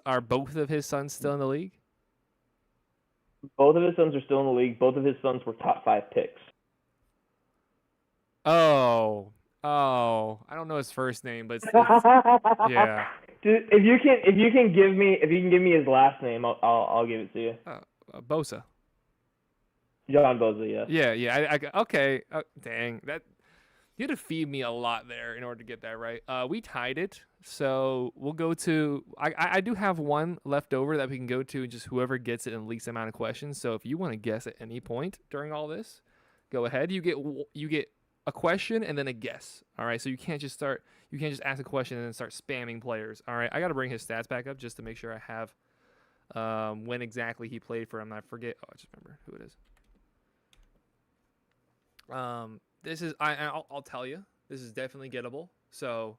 Are both of his sons still in the league? Both of his sons are still in the league. Both of his sons were top 5 picks. Oh, I don't know his first name, but yeah. Dude, if you can give me his last name, I'll give it to you. Bosa. John Bosa, yes. Yeah. Okay. Dang, that you had to feed me a lot there in order to get that right. We tied it, so we'll go to. I do have one left over that we can go to, and just whoever gets it in the least amount of questions. So if you want to guess at any point during all this, go ahead. You get a question and then a guess. All right, so you can't just ask a question and then start spamming players. All right, I got to bring his stats back up just to make sure I have when exactly he played for him. I forget. Oh, I just remember who it is. This is I'll tell you, this is definitely gettable. So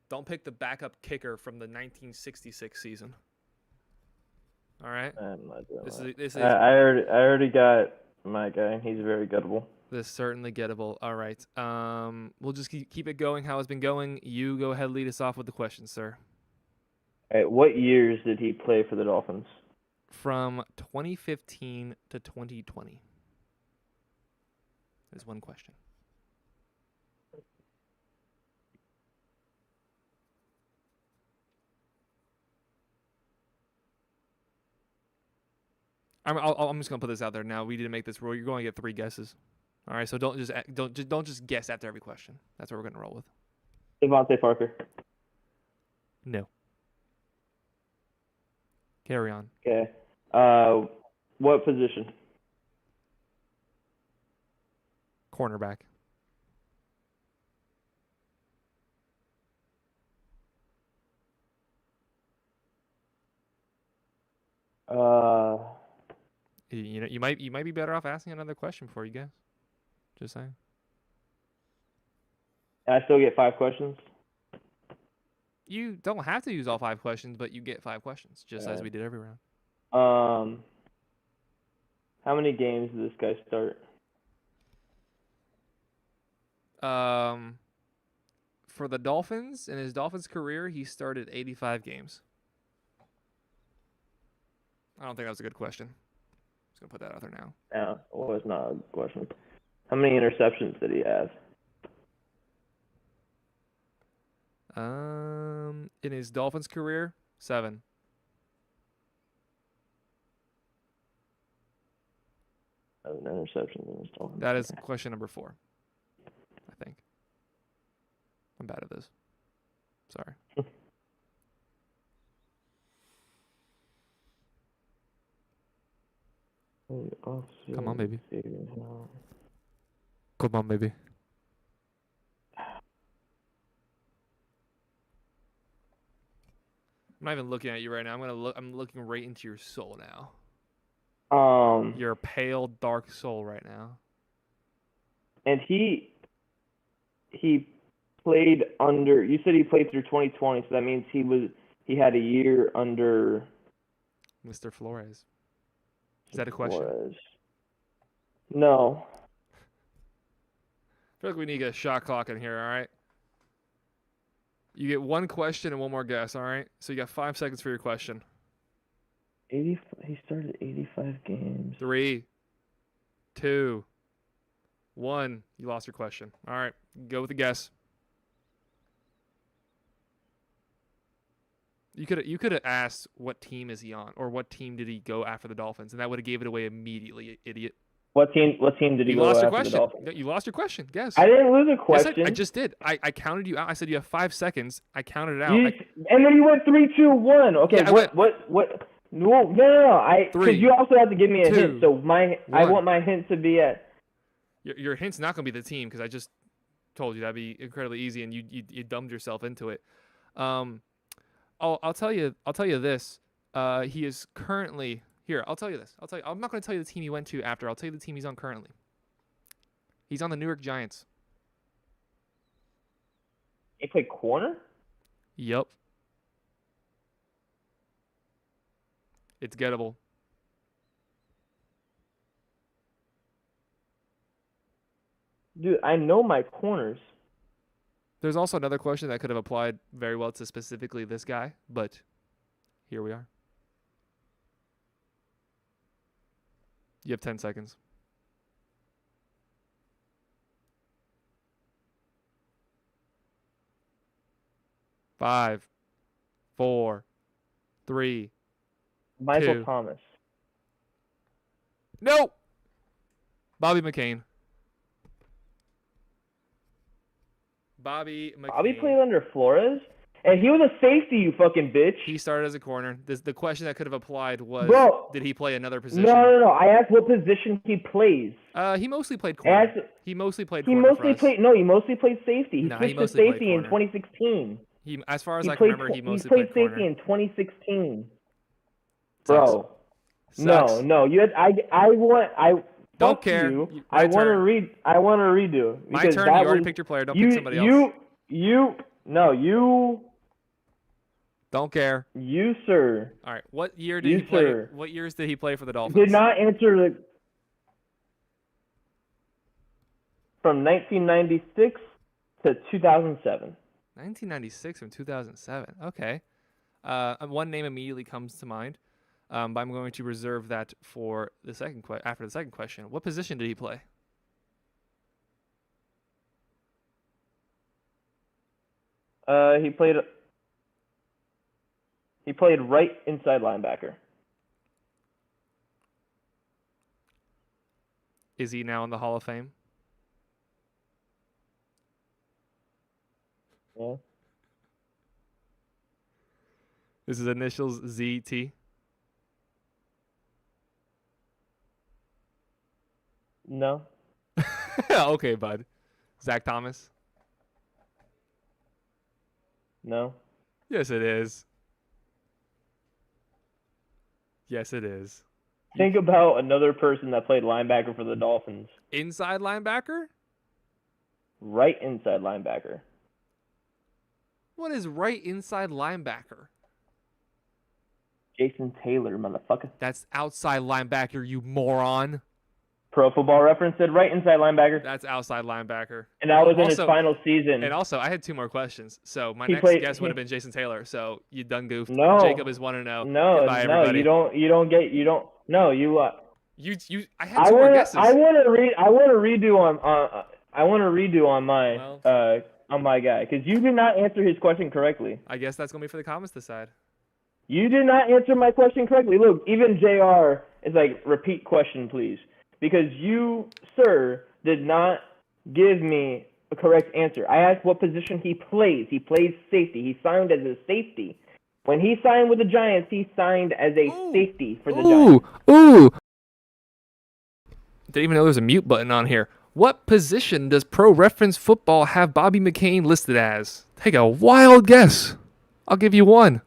don't pick the backup kicker from the 1966 season. All right. I'm not doing This that. is I already got my guy. He's very gettable. This is certainly gettable. All right. We'll just keep it going how it's been going. You go ahead, lead us off with the questions, sir. All right. What years did he play for the Dolphins? From 2015 to 2020. There's one question. I'm just gonna put this out there now. We didn't make this rule. You're going to get 3 guesses. All right. So don't just guess after every question. That's what we're gonna roll with. Devontae Parker. No. Carry on. Okay. What position? Cornerback. You might be better off asking another question before you guess. Just saying. I still get 5 questions. You don't have to use all 5 questions, but you get 5 questions, just as we did every round. How many games did this guy start? For the Dolphins, in his Dolphins career, he started 85 games. I don't think that was a good question. Just going to put that out there now. No, well, it's not a question. How many interceptions did he have? In his Dolphins career, 7. An interception in his Dolphins. That is question number 4, I think. I'm bad at this. Sorry. Come on, baby. Come on, baby. I'm not even looking at you right now. I'm looking right into your soul now. Your pale, dark soul right now. And he played under. You said he played through 2020, so that means he had a year under Mr. Flores. Is that a question? Flores. No. I feel like we need to get a shot clock in here, all right? You get one question and one more guess, all right? So you got 5 seconds for your question. He started 85 games. 3, 2, 1. You lost your question. All right, go with the guess. You could have asked what team is he on, or what team did he go after the Dolphins, and that would have gave it away immediately, you idiot. What team did he go after the Dolphins? You lost your question. Guess. I didn't lose a question. Yes, I just did. I counted you out. I said you have 5 seconds. I counted it out. And then you went 3, 2, 1. Okay, yeah, what? No. Because you also have to give me a 2, hint. So 1. I want my hint to be at. Your hint's not gonna be the team because I just told you that'd be incredibly easy, and you dumbed yourself into it. I'll tell you this. He is currently here. I'll tell you this. I'm not going to tell you the team he went to after. I'll tell you the team he's on currently. He's on the New York Giants. He played corner? Yep. It's gettable. Dude, I know my corners. There's also another question that could have applied very well to specifically this guy, but here we are. You have 10 seconds. 5, 4, 3, Michael 2. Thomas. No! Bobby McCain. Bobby played under Flores? And he was a safety, you fucking bitch. He started as a corner. The question that could have applied was, did he play another position? No. I asked what position he plays. He mostly played corner. He mostly played safety. He switched to safety in 2016. As far as I can remember, he mostly played corner. Safety in 2016. Sucks. Bro. Sucks. No. Don't care. I want to redo. My turn. You already picked your player. Don't pick somebody else. You. Don't care. You, sir. All right. What year did he play? Sir. What years did he play for the Dolphins? Did not answer from 1996 to 2007. 1996 from 2007. Okay. One name immediately comes to mind, but I'm going to reserve that for the second after the second question. What position did he play? He played right inside linebacker. Is he now in the Hall of Fame? Yeah. Is his initials ZT? No. Okay, bud. Zach Thomas? No. Yes, it is. Yes, it is. Think about another person that played linebacker for the Dolphins. Inside linebacker? Right inside linebacker. What is right inside linebacker? Jason Taylor, motherfucker. That's outside linebacker, you moron. Pro Football Reference said right inside linebacker. That's outside linebacker. And that was in his Also- final season. And also, I had 2 more questions. So my He next played- guess would have been Jason Taylor. So you done goofed. No. Jacob is 1-0. No, Goodbye, no, everybody. you don't get. No, you. I had 2 more guesses. I want to redo on my on my guy because you did not answer his question correctly. I guess that's gonna be for the comments to decide. You did not answer my question correctly. Look, even JR is like, repeat question, please, because you, sir, did not give me a correct answer. I asked what position he plays. He plays safety. He signed as a safety. When he signed with the Giants, he signed as a safety for the Giants. Ooh. Didn't even know there was a mute button on here. What position does Pro Reference Football have Bobby McCain listed as? Take a wild guess. I'll give you one.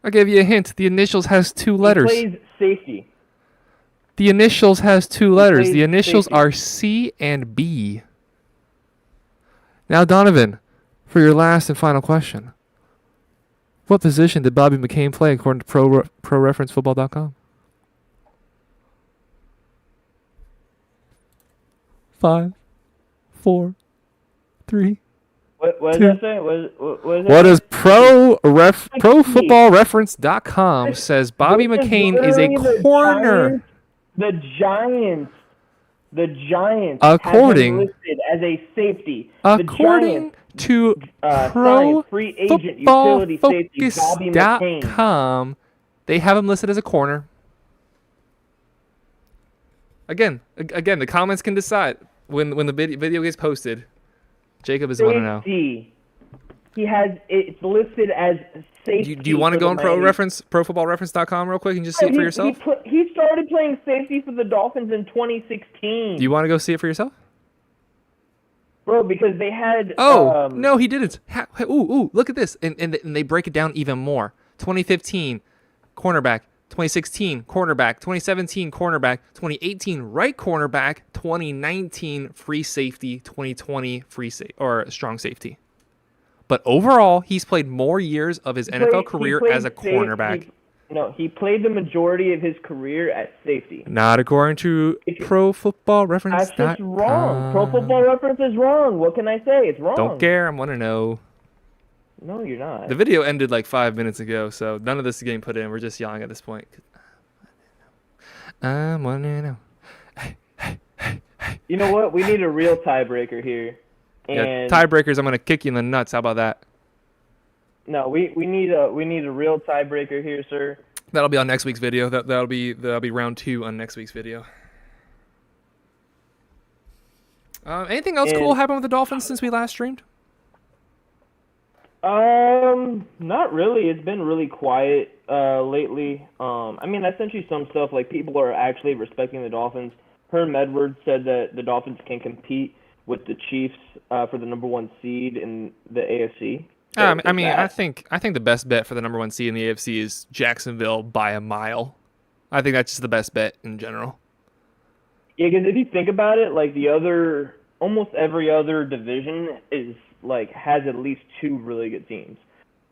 I'll give you a hint. The initials has 2 letters. He plays safety. The initials has 2 letters. plays The initials safety. are C and B. Now, Donovan, for your last and final question. What position did Bobby McCain play according to ProReferenceFootball.com? 5, 4, 3. What does Two. that say? What does ProFootballReference.com says Bobby This is McCain is a literally corner. The Giants According- have him listed as a safety. According to signed free agent utility safety Bobby McCain. ProFootballFocus.com, they have him listed as a corner. Again, the comments can decide when the video gets posted. Jacob is 1-0. Safety. He has it's listed as safety. Do you want to go on ProFootballReference.com real quick and just see it for yourself? He started playing safety for the Dolphins in 2016. Do you want to go see it for yourself? Bro, because they had. No, he didn't. Ooh, look at this. And they break it down even more. 2015, cornerback. 2016, cornerback. 2017, cornerback. 2018, right cornerback. 2019, free safety. 2020, strong safety. But overall, he's played more years of his NFL career as a cornerback. He played the majority of his career at safety. Not according to ProFootballReference.com. That's just wrong. Pro Football Reference is wrong. What can I say? It's wrong. Don't care. I want to know. No, you're not. The video ended like 5 minutes ago, so none of this is getting put in. We're just yelling at this point. I want to know. You know what? We need a real tiebreaker here. Yeah, tiebreakers. I'm gonna kick you in the nuts. How about that? No, we need a real tiebreaker here, sir. That'll be on next week's video. That'll be round 2 on next week's video. Anything else cool happened with the Dolphins since we last streamed? Not really. It's been really quiet lately. I mean, I sent you some stuff. Like, people are actually respecting the Dolphins. Herm Edwards said that the Dolphins can compete with the Chiefs for the number 1 seed in the AFC. So I think the best bet for the number 1 seed in the AFC is Jacksonville by a mile. I think that's just the best bet in general. Yeah, because if you think about it, like almost every other division is has at least 2 really good teams.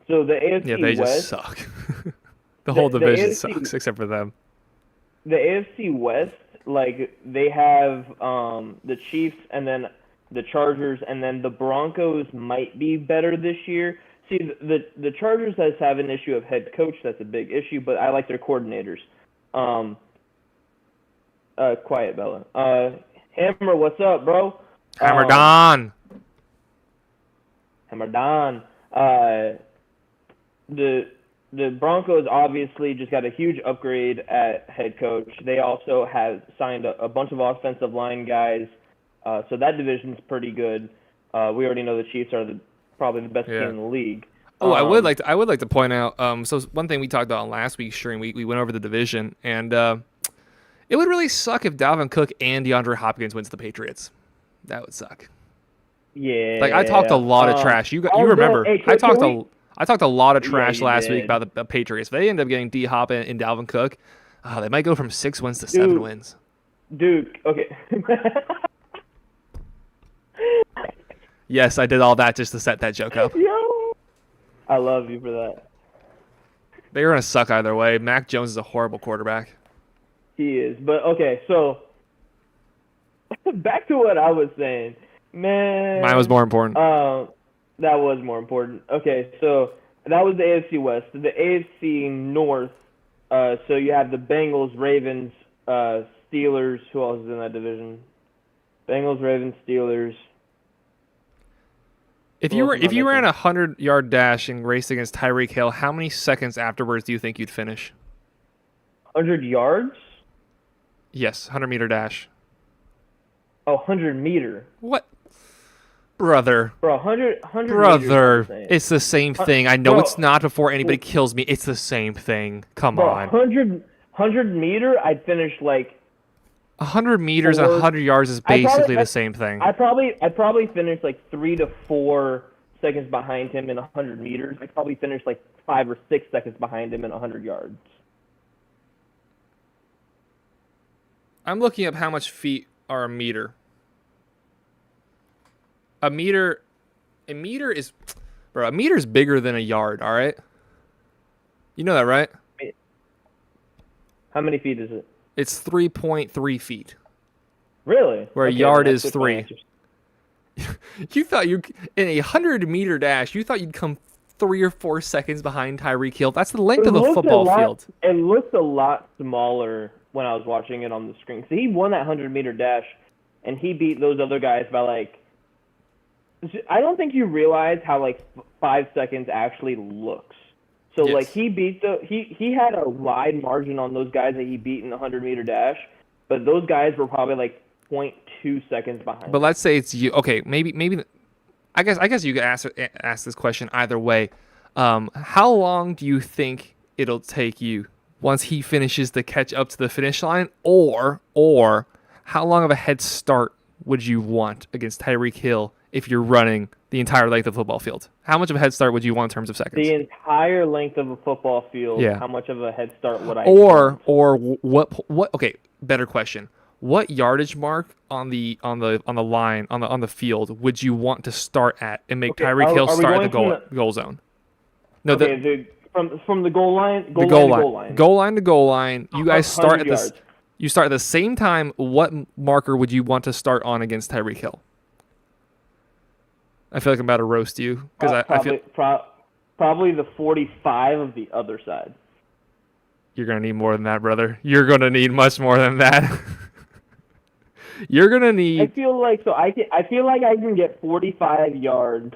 So the AFC they West, just suck. the whole division sucks except for them. The AFC West, they have the Chiefs and then the Chargers, and then the Broncos might be better this year. See, the Chargers have an issue of head coach. That's a big issue, but I like their coordinators. Quiet, Bella. Hammer, what's up, bro? Hammer Don. Hammer Don. The Broncos obviously just got a huge upgrade at head coach. They also have signed a bunch of offensive line guys. So that division's pretty good. We already know the Chiefs are probably the best team in the league. I would like to point out. So one thing we talked about on last week's stream, we went over the division, and it would really suck if Dalvin Cook and DeAndre Hopkins went to the Patriots. That would suck. Yeah. I talked a lot of trash. You remember? I talked a lot of trash last week about the Patriots. If they end up getting D Hop and Dalvin Cook, they might go from 6 wins to 7 wins. Dude, okay. Yes, I did all that just to set that joke up. Yo, I love you for that. They're going to suck either way. Mac Jones is a horrible quarterback. He is. But okay, so back to what I was saying. Man, Mine was more important. That was more important. Okay, so that was the AFC West. The AFC North, so you have the Bengals, Ravens, Steelers. Who else is in that division? Bengals, Ravens, Steelers. If you ran a 100-yard dash and raced against Tyreek Hill, how many seconds afterwards do you think you'd finish? 100 yards? Yes, 100-meter dash. Oh, 100 meter. What? Brother. Bro, 100 Brother, meters, it's the same thing. I know bro, it's not before anybody kills me. It's the same thing. Come bro, on. 100 meter, I'd finish like 100 meters and 100 yards is basically the same thing. I'd probably finish like 3 to 4 seconds behind him in 100 meters. I'd probably finish like 5 or 6 seconds behind him in 100 yards. I'm looking up how much feet are a meter. A meter is, bro, a meter is bigger than a yard, all right? You know that, right? How many feet is it? It's 3.3 feet. Really? Where a yard is 3. You thought in a 100-meter dash, you thought you'd come 3 or 4 seconds behind Tyreek Hill. That's the length of the football field. It looked a lot smaller when I was watching it on the screen. So he won that 100-meter dash, and he beat those other guys by like, I don't think you realize how like 5 seconds actually looks. So yes. Like he had a wide margin on those guys that he beat in the 100-meter dash, but those guys were probably like 0.2 seconds behind. But let's say it's you. Okay, maybe. I guess you could ask this question either way. How long do you think it'll take you once he finishes to catch up to the finish line, or how long of a head start would you want against Tyreek Hill if you're running the entire length of the football field? How much of a head start would you want in terms of seconds? The entire length of a football field. Yeah. How much of a head start would I? Or what? Okay, better question. What yardage mark on the line on the field would you want to start at and make Tyreek Hill start at the goal zone? No, from the goal line. Goal line to goal line. You guys start at this. Yards. You start at the same time. What marker would you want to start on against Tyreek Hill? I feel like I'm about to roast you because I feel probably the 45 of the other side. You're gonna need more than that, brother. You're gonna need much more than that. You're gonna need. I feel like I can get 45 yards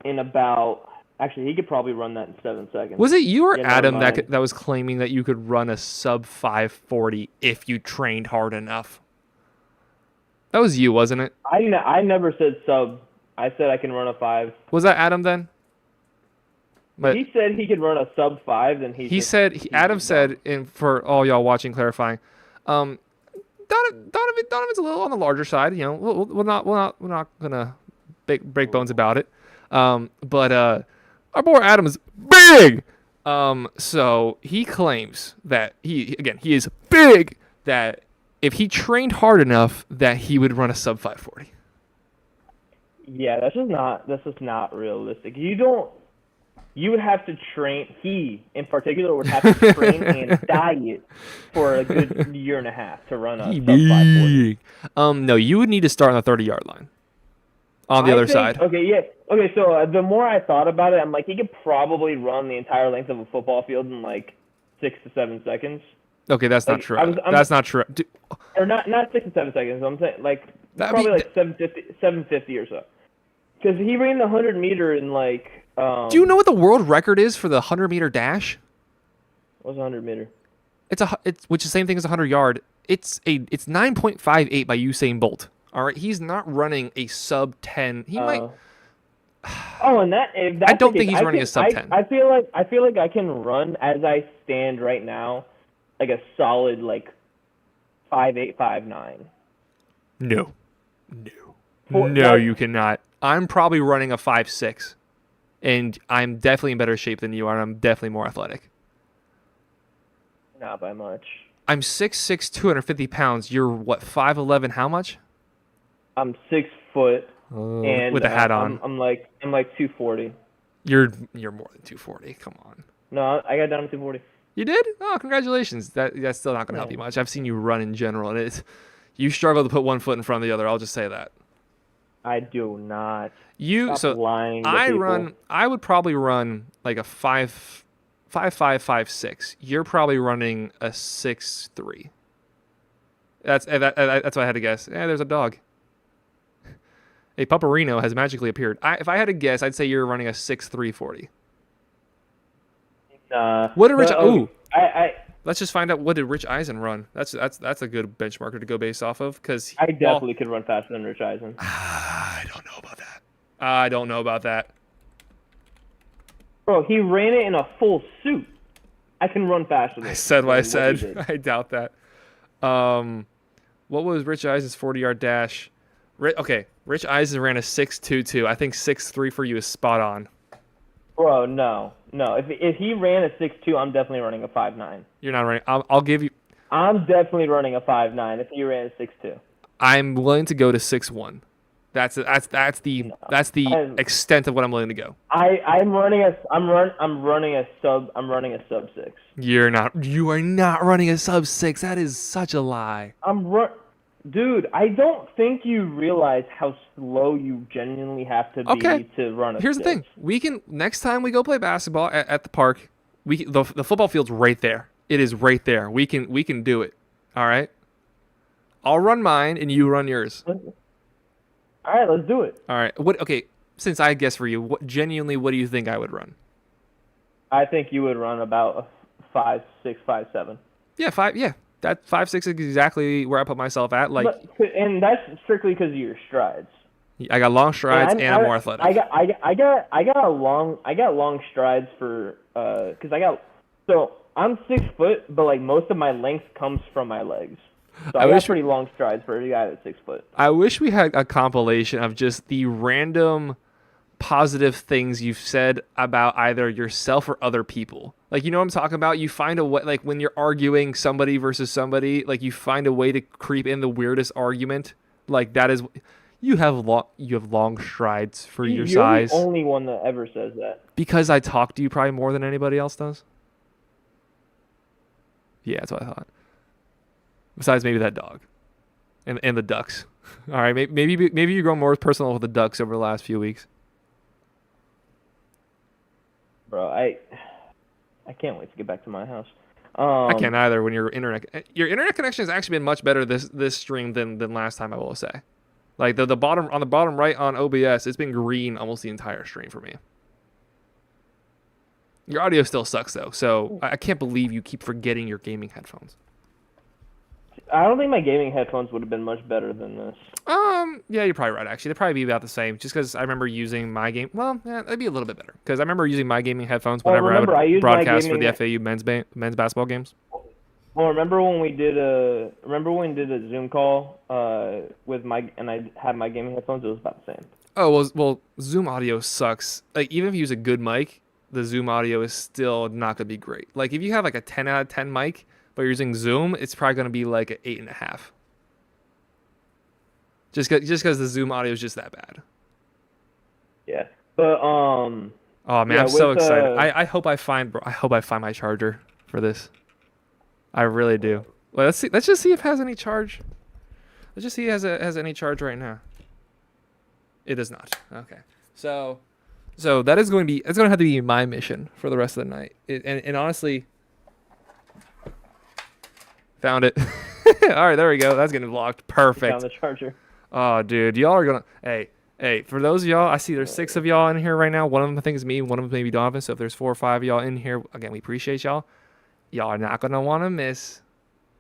in about. Actually, he could probably run that in 7 seconds. Was it you or Adam that was claiming that you could run a sub 540 if you trained hard enough? That was you, wasn't it? I never said sub. I said I can run a 5. Was that Adam then? But he said he could run a sub 5. Then Adam said, and for all y'all watching, clarifying, Donovan's a little on the larger side. You know, we're not gonna break bones about it. But our boy Adam is big. So he claims that he is big. That if he trained hard enough, that he would run a sub 540. Yeah, that's just not realistic. You would have to train. He, in particular, would have to train and diet for a good year and a half to run a sub 540. No, you would need to start on the 30-yard line. On the other side. Okay, yeah. Okay, so the more I thought about it, I'm like, he could probably run the entire length of a football field in like 6 to 7 seconds. Okay, that's not true. That's not true. Or not 6 to 7 seconds. I'm saying like probably like 750 or so. Because he ran the 100-meter in like. Do you know what the world record is for the 100-meter dash? What's a 100-meter? Which is the same thing as a 100-yard. It's 9.58 by Usain Bolt. All right, he's not running a sub 10. He might. Oh, and if that's I don't think he's running a sub 10. I feel like I can run as I stand right now, like a solid like 5'8", 5'9". No, you cannot. I'm probably running a 5'6", and I'm definitely in better shape than you are. And I'm definitely more athletic. Not by much. I'm 6'6", 250 pounds. You're what, 5'11", how much? I'm 6 foot, and with a hat on. I'm like 240. You're more than 240. Come on. No, I got down to 240. You did? Oh, congratulations. That's still not going to help Yeah. you much. I've seen you run in general, and you struggle to put one foot in front of the other. I'll just say that. I do not. You Stop so lying to I people. run. I would probably run like a 5.6. You're probably running a 6.3. That's what I had to guess. Yeah, there's a dog. A Pupperino has magically appeared. If I had to guess, I'd say you're running a 6.340. What did Rich? But okay, Ooh, let's just find out what did Rich Eisen run. That's a good benchmarker to go based off of because I definitely could run faster than Rich Eisen. I don't know about that. I don't know about that. Bro, he ran it in a full suit. I can run faster than I said what I than he said. did. I doubt that. What was Rich Eisen's 40-yard dash? Okay, Rich Eisen ran a 6.22. I think 6.3 for you is spot on. Bro, no. If he ran a 6.2, I'm definitely running a 5.9. You're not running. I'll give you. I'm definitely running a 5.9 if he ran a 6.2. I'm willing to go to 6.1. That's the extent of what I'm willing to go. I'm running a sub 6. You are not running a sub 6. That is such a lie. Dude, I don't think you realize how slow you genuinely have to be to run a Here's 6. the thing. We can next time we go play basketball at the park, the football field's right there. It is right there. We can do it. All right? I'll run mine and you run yours. All right, let's do it. All right. Okay, since I guess for you, what do you think I would run? I think you would run about a 5.6, 5.7. Yeah, that 5.6 is exactly where I put myself at. And that's strictly because of your strides. I got long strides and I'm more athletic. I got long strides for because so I'm 6 foot, but like most of my length comes from my legs. So I got pretty long strides for a guy that's 6 foot. I wish we had a compilation of just the random positive things you've said about either yourself or other people. Like, you know what I'm talking about? You find a way, like when you're arguing somebody versus somebody, like you find a way to creep in the weirdest argument. Like that is, you have long strides for your size. You're the only one that ever says that. Because I talk to you probably more than anybody else does. Yeah, that's what I thought. Besides maybe that dog, and the ducks. All right, maybe you grow more personal with the ducks over the last few weeks. Bro, I can't wait to get back to my house. I can't either. When your internet connection has actually been much better this stream than last time, I will say. Like the bottom on the bottom right on OBS, it's been green almost the entire stream for me. Your audio still sucks though, so I can't believe you keep forgetting your gaming headphones. I don't think my gaming headphones would have been much better than this. Yeah, you're probably right. Actually, they'd probably be about the same. Just because I remember using my game. Well, yeah, that'd be a little bit better. Because I remember using my gaming headphones whenever I would broadcast for the FAU men's basketball games. Well, remember when we did a Zoom call with and I had my gaming headphones? It was about the same. Oh well, Zoom audio sucks. Like even if you use a good mic, the Zoom audio is still not gonna be great. Like if you have like a 10 out of 10 mic, but you're using Zoom, it's probably gonna be like an 8.5. Just because the Zoom audio is just that bad. Yeah, but oh man, I'm so excited. I hope I find my charger for this. I really do. Well, let's see. Let's just see if it has any charge. Let's just see if it has any charge right now. It does not. Okay. So that is going to be. It's going to have to be my mission for the rest of the night. And honestly, found it. All right, there we go. That's getting blocked. Perfect. Found the charger. Oh, dude, y'all are gonna. Hey, for those of y'all, I see there's 6 of y'all in here right now. One of them I think is me. One of them maybe Donovan. So if there's 4 or 5 of y'all in here, again, we appreciate y'all. Y'all are not gonna want to miss.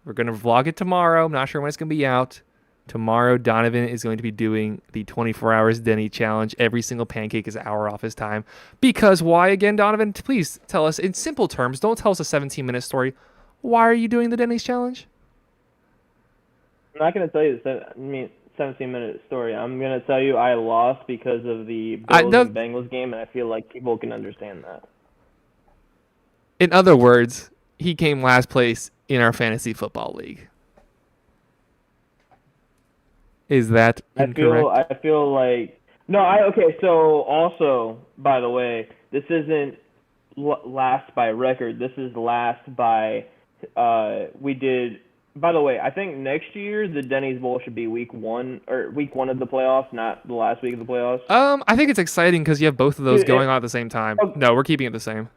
We're gonna vlog it tomorrow. I'm not sure when it's gonna be out. Tomorrow, Donovan is going to be doing the 24 hours Denny challenge. Every single pancake is an hour off his time. Because why again, Donovan? Please tell us in simple terms. Don't tell us a 17-minute story. Why are you doing the Denny's challenge? I'm not gonna tell you this. 17-minute story. I'm gonna tell you I lost because of the Bills and Bengals game, and I feel like people can understand that. In other words, he came last place in our fantasy football league. Is that incorrect? I feel like no. Okay. So also, by the way, this isn't last by record. This is last by we did. By the way, I think next year the Denny's Bowl should be week 1 of the playoffs, not the last week of the playoffs. I think it's exciting because you have both of those going on at the same time. Okay. No, we're keeping it the same.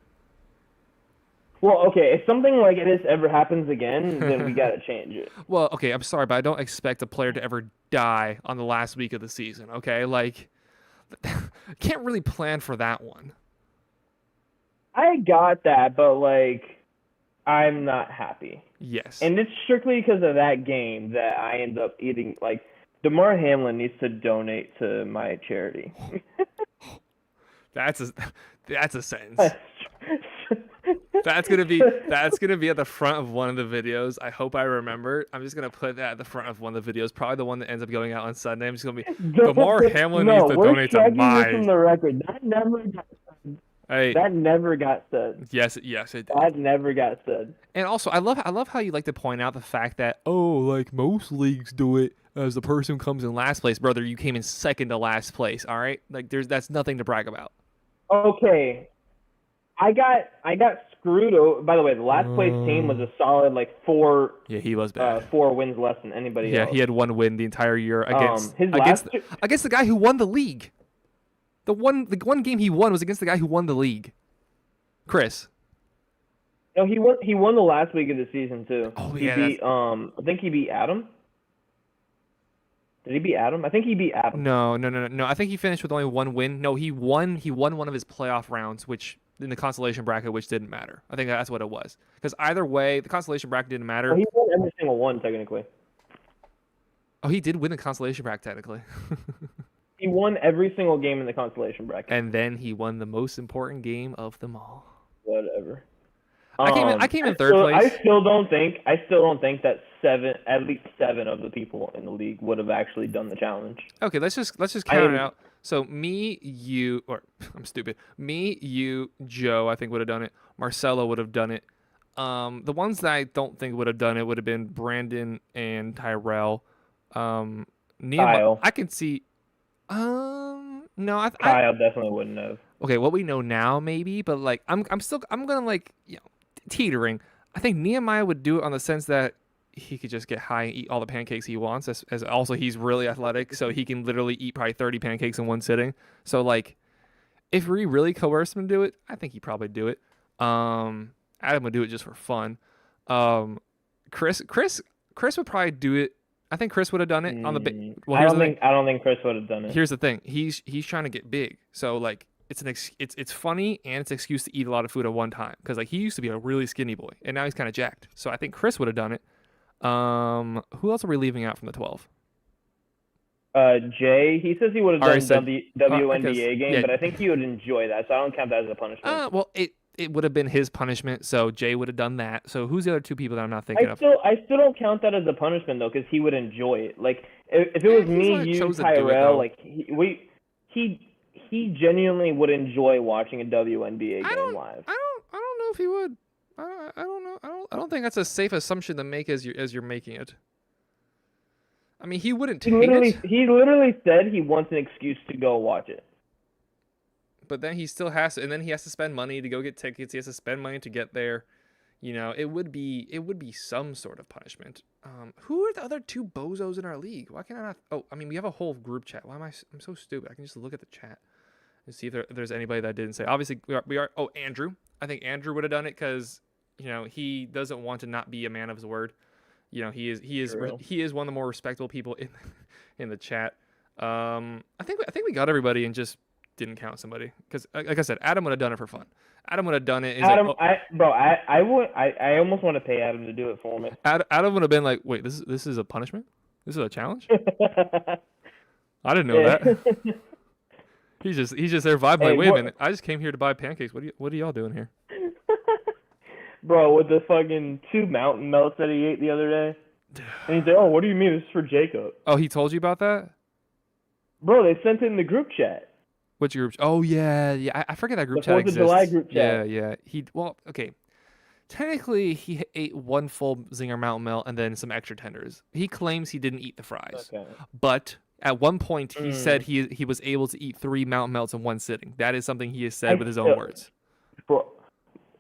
Well, okay, if something like this ever happens again, then we gotta change it. Well, okay, I'm sorry, but I don't expect a player to ever die on the last week of the season. Okay, like, can't really plan for that one. I got that, but like, I'm not happy. Yes. And it's strictly because of that game that I end up eating. Like, DeMar Hamlin needs to donate to my charity. That's a sentence. That's gonna be at the front of one of the videos. I hope I remember. I'm just gonna put that at the front of one of the videos. Probably the one that ends up going out on Sunday. I'm just gonna be DeMar Hamlin needs to donate to my. From the record. That never got said. Hey, that never got said. Yes, it did. That never got said. And also, I love how you like to point out the fact that like most leagues do it as the person comes in last place. Brother, you came in second to last place. All right, like that's nothing to brag about. Okay. I got screwed. By the way, the last place team was a solid 4. Yeah, he was bad. 4 wins less than anybody else. Yeah, he had 1 win the entire year against the guy who won the league. The one game he won was against the guy who won the league. Chris. No, he won the last week of the season too. Oh he yeah. Beat, I think he beat Adam. Did he beat Adam? I think he beat Adam. No. I think he finished with only 1 win. No, he won one of his playoff rounds, which in the consolation bracket, which didn't matter. I think that's what it was. Because either way, the consolation bracket didn't matter. Well, he won every single one, technically. Oh, he did win the consolation bracket, technically. He won every single game in the consolation bracket. And then he won the most important game of them all. Whatever. I came in third place. I still don't think that at least 7 of the people in the league would have actually done the challenge. Okay, let's just count it out. So me, you, Joe, I think would have done it. Marcelo would have done it. The ones that I don't think would have done it would have been Brandon and Tyrell. Kyle. I can see. No, Kyle definitely wouldn't have. Okay, what we know now, maybe, but like I'm gonna teetering. I think Nehemiah would do it on the sense that he could just get high and eat all the pancakes he wants. As also he's really athletic, so he can literally eat probably 30 pancakes in one sitting. So like, if we really coerced him to do it, I think he'd probably do it. Adam would do it just for fun. Chris would probably do it. I think Chris would have done it on the big. Well, I don't think Chris would have done it. Here's the thing. He's trying to get big, so like it's funny and it's an excuse to eat a lot of food at one time because like he used to be a really skinny boy and now he's kind of jacked. So I think Chris would have done it. Who else are we leaving out from the 12? Jay. He says he would have done WNBA game, yeah. But I think he would enjoy that, so I don't count that as a punishment. Well, it would have been his punishment, so Jay would have done that. So who's the other 2 people that I'm not thinking of? I still don't count that as a punishment though, because he would enjoy it. Like if it was me, you, Tyrell, like he genuinely would enjoy watching a WNBA game live. I don't know if he would. I don't know. I don't think that's a safe assumption to make as you're making it. I mean, he wouldn't take it. He literally said he wants an excuse to go watch it. But then he still has to, and then he has to spend money to go get tickets. He has to spend money to get there. It would be some sort of punishment. Who are the other 2 bozos in our league? Why can I not? Oh, I mean, we have a whole group chat. Why am I'm so stupid? I can just look at the chat and see if there's anybody that didn't say. Obviously, we are. Oh, Andrew. I think Andrew would have done it because he doesn't want to not be a man of his word. He is one of the more respectable people in the chat. I think we got everybody and just didn't count somebody because, like I said, Adam would have done it for fun. Adam would have done it. Adam, I almost want to pay Adam to do it for me. Adam would have been like, "Wait, this is a punishment? This is a challenge? I didn't know that." He's just there vibing like, "Wait a minute, I just came here to buy pancakes. What are y'all doing here?" Bro, with the fucking 2 mountain melts that he ate the other day, and he's like, "Oh, what do you mean? This is for Jacob." Oh, he told you about that? Bro, they sent it in the group chat. Which group? Oh yeah. I forget that group chat exists. The 4th of July group chat. Yeah. Okay. Technically, he ate 1 full Zinger Mountain Melt and then some extra tenders. He claims he didn't eat the fries, but at one point he said he was able to eat 3 Mountain Melts in one sitting. That is something he has said with his own words. Bro,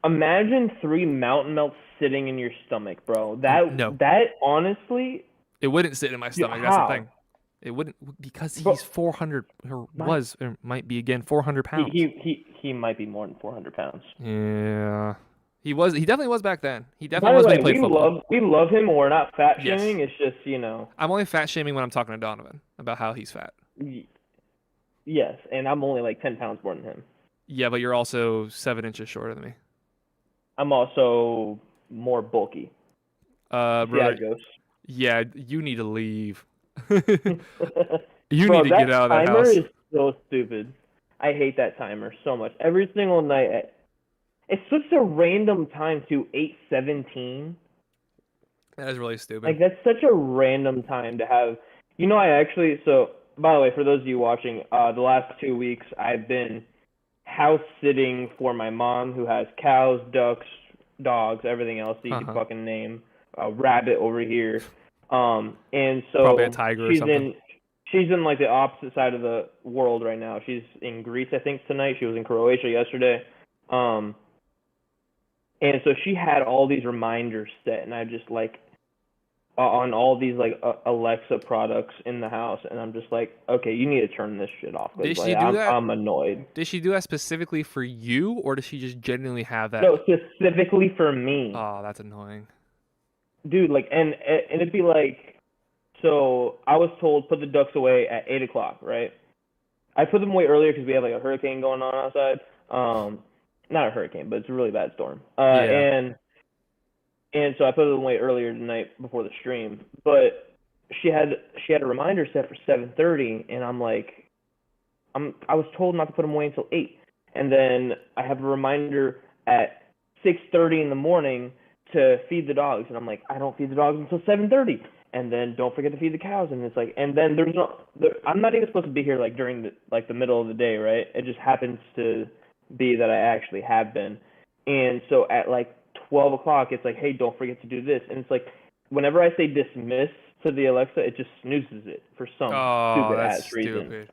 Imagine 3 mountain melts sitting in your stomach, bro. No, That honestly, it wouldn't sit in my stomach. That's the how? thing. It wouldn't because Bro, he's 400 or my, was or might be again 400 pounds. he might be more than 400 pounds. Yeah, he was. He definitely was back then. He By definitely the was when way, he played football. we love him. We're not fat Yes, shaming. It's just I'm only fat shaming when I'm talking to Donovan about how he's fat. yes, and I'm only like 10 pounds more than him. Yeah, but you're also 7 inches shorter than me. I'm also more bulky. See how Brother. it goes. Yeah, you need to leave. You Bro, need to that get out of that timer house. is so stupid. I hate that timer so much. Every single night, it's such a random time to 8:17. That is really stupid. Like that's such a random time to have. I actually. So by the way, for those of you watching, the last 2 weeks I've been house sitting for my mom who has cows, ducks, dogs, everything else that you could fucking name. A rabbit over here. And so Probably a tiger or something. She's in like the opposite side of the world right now. She's in Greece, I think, tonight. She was in Croatia yesterday. And so she had all these reminders set, and I just like on all these like Alexa products in the house, and I'm just like, okay, you need to turn this shit off. Did Like, she do that? I'm annoyed. Did she do that specifically for you, or does she just genuinely have that? No, specifically for me. Oh, that's annoying. Dude, like, and it'd be like, so I was told put the ducks away at 8 o'clock, right? I put them away earlier because we have like a hurricane going on outside. Not a hurricane, but it's a really bad storm. Yeah. And so I put them away earlier tonight before the stream. But she had a reminder set for 7:30, and I'm like, I was told not to put them away until 8, and then I have a reminder at 6:30 in the morning to feed the dogs, and I'm like, I don't feed the dogs until 7:30, and then don't forget to feed the cows, and it's like, and then I'm not even supposed to be here like during the middle of the day, right? It just happens to be that I actually have been, and so at like 12 o'clock, it's like, hey, don't forget to do this, and it's like, whenever I say dismiss to the Alexa, it just snoozes it for some stupid ass reason,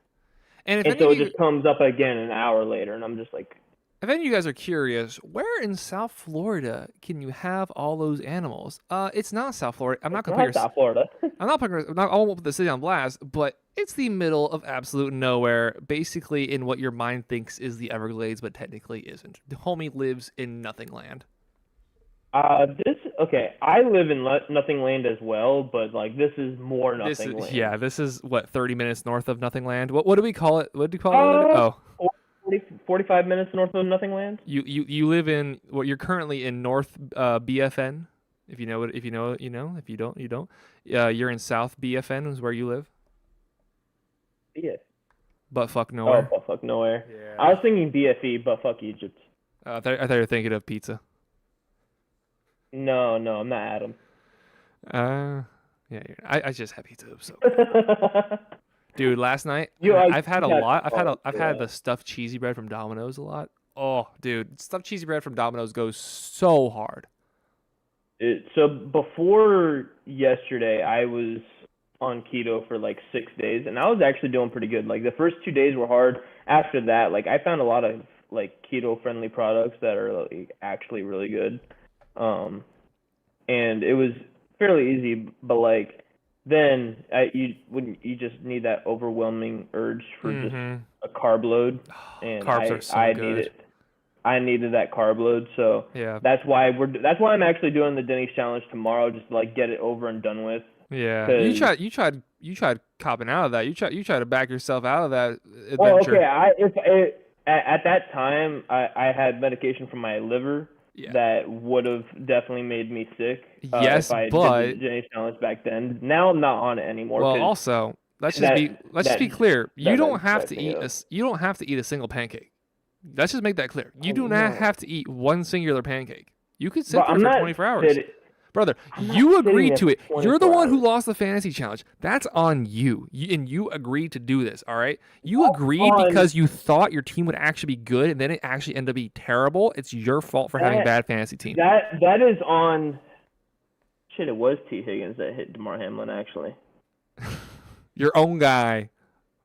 and so it just comes up again an hour later, and I'm just like. If any of you guys are curious, where in South Florida can you have all those animals? It's not South Florida. I'm not going to South Florida. I won't put the city on blast, but it's the middle of absolute nowhere, basically in what your mind thinks is the Everglades, but technically isn't. The homie lives in Nothing Land. I live in Nothing Land as well, but like this is more Nothing Land. Yeah, this is what 30 minutes north of Nothing Land. What do we call it? What do you call it? 45 minutes north of Nothing Land. You live in you're currently in North BFN. If you know it, if you know it, you know. If you don't, you don't. You're in South BFN is where you live. Yeah. But fuck nowhere. Oh, but fuck nowhere. Yeah. I was thinking BFE, but fuck Egypt. I thought you were thinking of pizza. No, I'm not Adam. Yeah. I just had pizza, so. Dude, last night I've had a lot. I've had the stuffed cheesy bread from Domino's a lot. Oh, dude, stuffed cheesy bread from Domino's goes so hard. So before yesterday, I was on keto for like 6 days, and I was actually doing pretty good. Like the first 2 days were hard. After that, like I found a lot of like keto friendly products that are like actually really good. And it was fairly easy, but like. Then you just need that overwhelming urge for just a carb load, and carbs are so good. I needed that carb load, so yeah, that's why I'm actually doing the Denny's challenge tomorrow, just to like get it over and done with. Yeah, you tried copping out of that. You tried to back yourself out of that adventure. Well, okay, at that time I had medication for my liver. Yeah. That would have definitely made me sick. Yes, if I but did the Jenny challenge back then. Now I'm not on it anymore. Well, also let's just be clear. You don't have to eat a single pancake. Let's just make that clear. You do not have to eat one singular pancake. You could sit there for 24 hours. Brother, you agreed to it. You're the one who lost the fantasy challenge. That's on you. And you agreed to do this, all right? You agreed because you thought your team would actually be good, and then it actually ended up being terrible. It's your fault for having a bad fantasy team. That is on... Shit, it was T. Higgins that hit DeMar Hamlin, actually. Your own guy.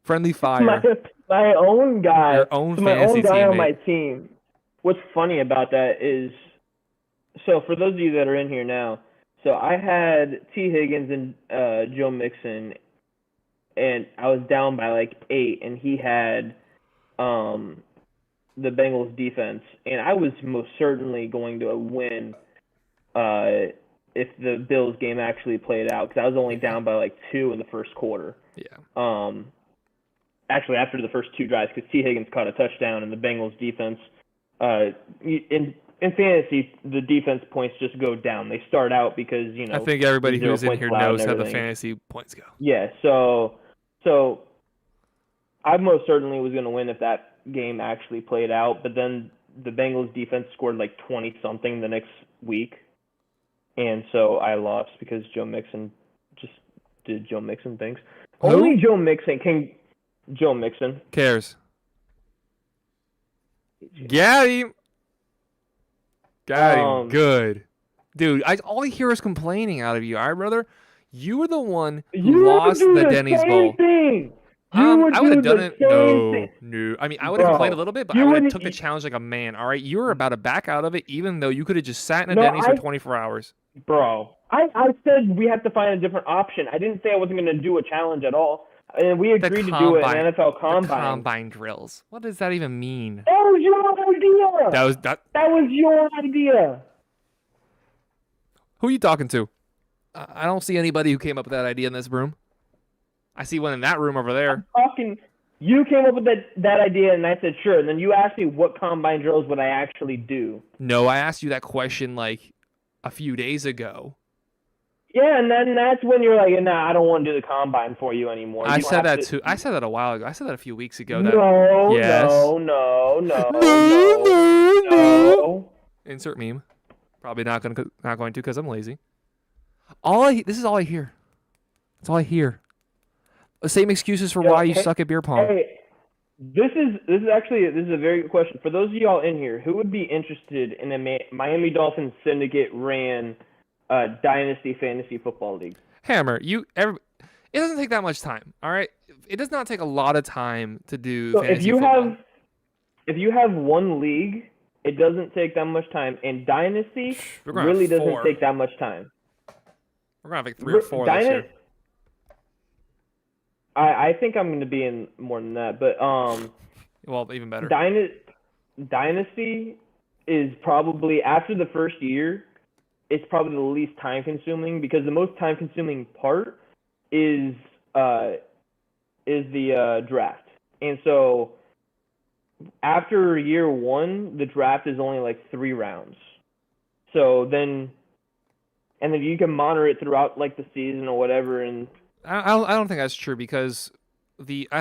Friendly fire. My own guy. Your own fantasy my own guy teammate. on my team. what's funny about that is, so for those of you that are in here now, so I had T. Higgins and Joe Mixon, and I was down by like 8, and he had the Bengals defense, and I was most certainly going to win if the Bills game actually played out, because I was only down by like 2 in the first quarter. Yeah. Actually, after the first 2 drives, because T. Higgins caught a touchdown, and the Bengals defense, in fantasy, the defense points just go down. They start out because, I think everybody who's in here knows how the fantasy points go. Yeah, so I most certainly was going to win if that game actually played out, but then the Bengals defense scored like 20-something the next week, and so I lost because Joe Mixon just did Joe Mixon things. Who? Only Joe Mixon can. Joe Mixon cares. Got him. Good, dude. All I hear is complaining out of you. All right, brother. You were the one who lost the Denny's Bowl. I would have done it. No. I mean, I would have complained a little bit, but I would have took the challenge like a man. All right, you were about to back out of it, even though you could have just sat in a Denny's for 24 hours. Bro, I said we have to find a different option. I didn't say I wasn't going to do a challenge at all. And we agreed to do it in NFL Combine. The Combine drills. What does that even mean? That was your idea. That was your idea. Who are you talking to? I don't see anybody who came up with that idea in this room. I see one in that room over there. You came up with that idea, and I said sure. And then you asked me what Combine drills would I actually do. No, I asked you that question like a few days ago. Yeah, and then that's when you're like, nah, I don't want to do the Combine for you anymore. I said that too. I said that a while ago. I said that a few weeks ago. No. Insert meme. Probably not going to because I'm lazy. This is all I hear. That's all I hear. The same excuses for why you suck at beer pong. Hey, this is a very good question. For those of y'all in here, who would be interested in a Miami Dolphins Syndicate ran Dynasty Fantasy Football League? Hammer, it doesn't take that much time, all right? It does not take a lot of time to do fantasy football. If you have one league, it doesn't take that much time, and Dynasty really doesn't take that much time. We're going to have like 3 or 4 this year. I think I'm going to be in more than that, but well, even better. Dynasty is probably, after the first year, it's probably the least time consuming, because the most time consuming part is the draft. And so after year 1, the draft is only like 3 rounds. So then you can monitor it throughout like the season or whatever. And I don't think that's true, because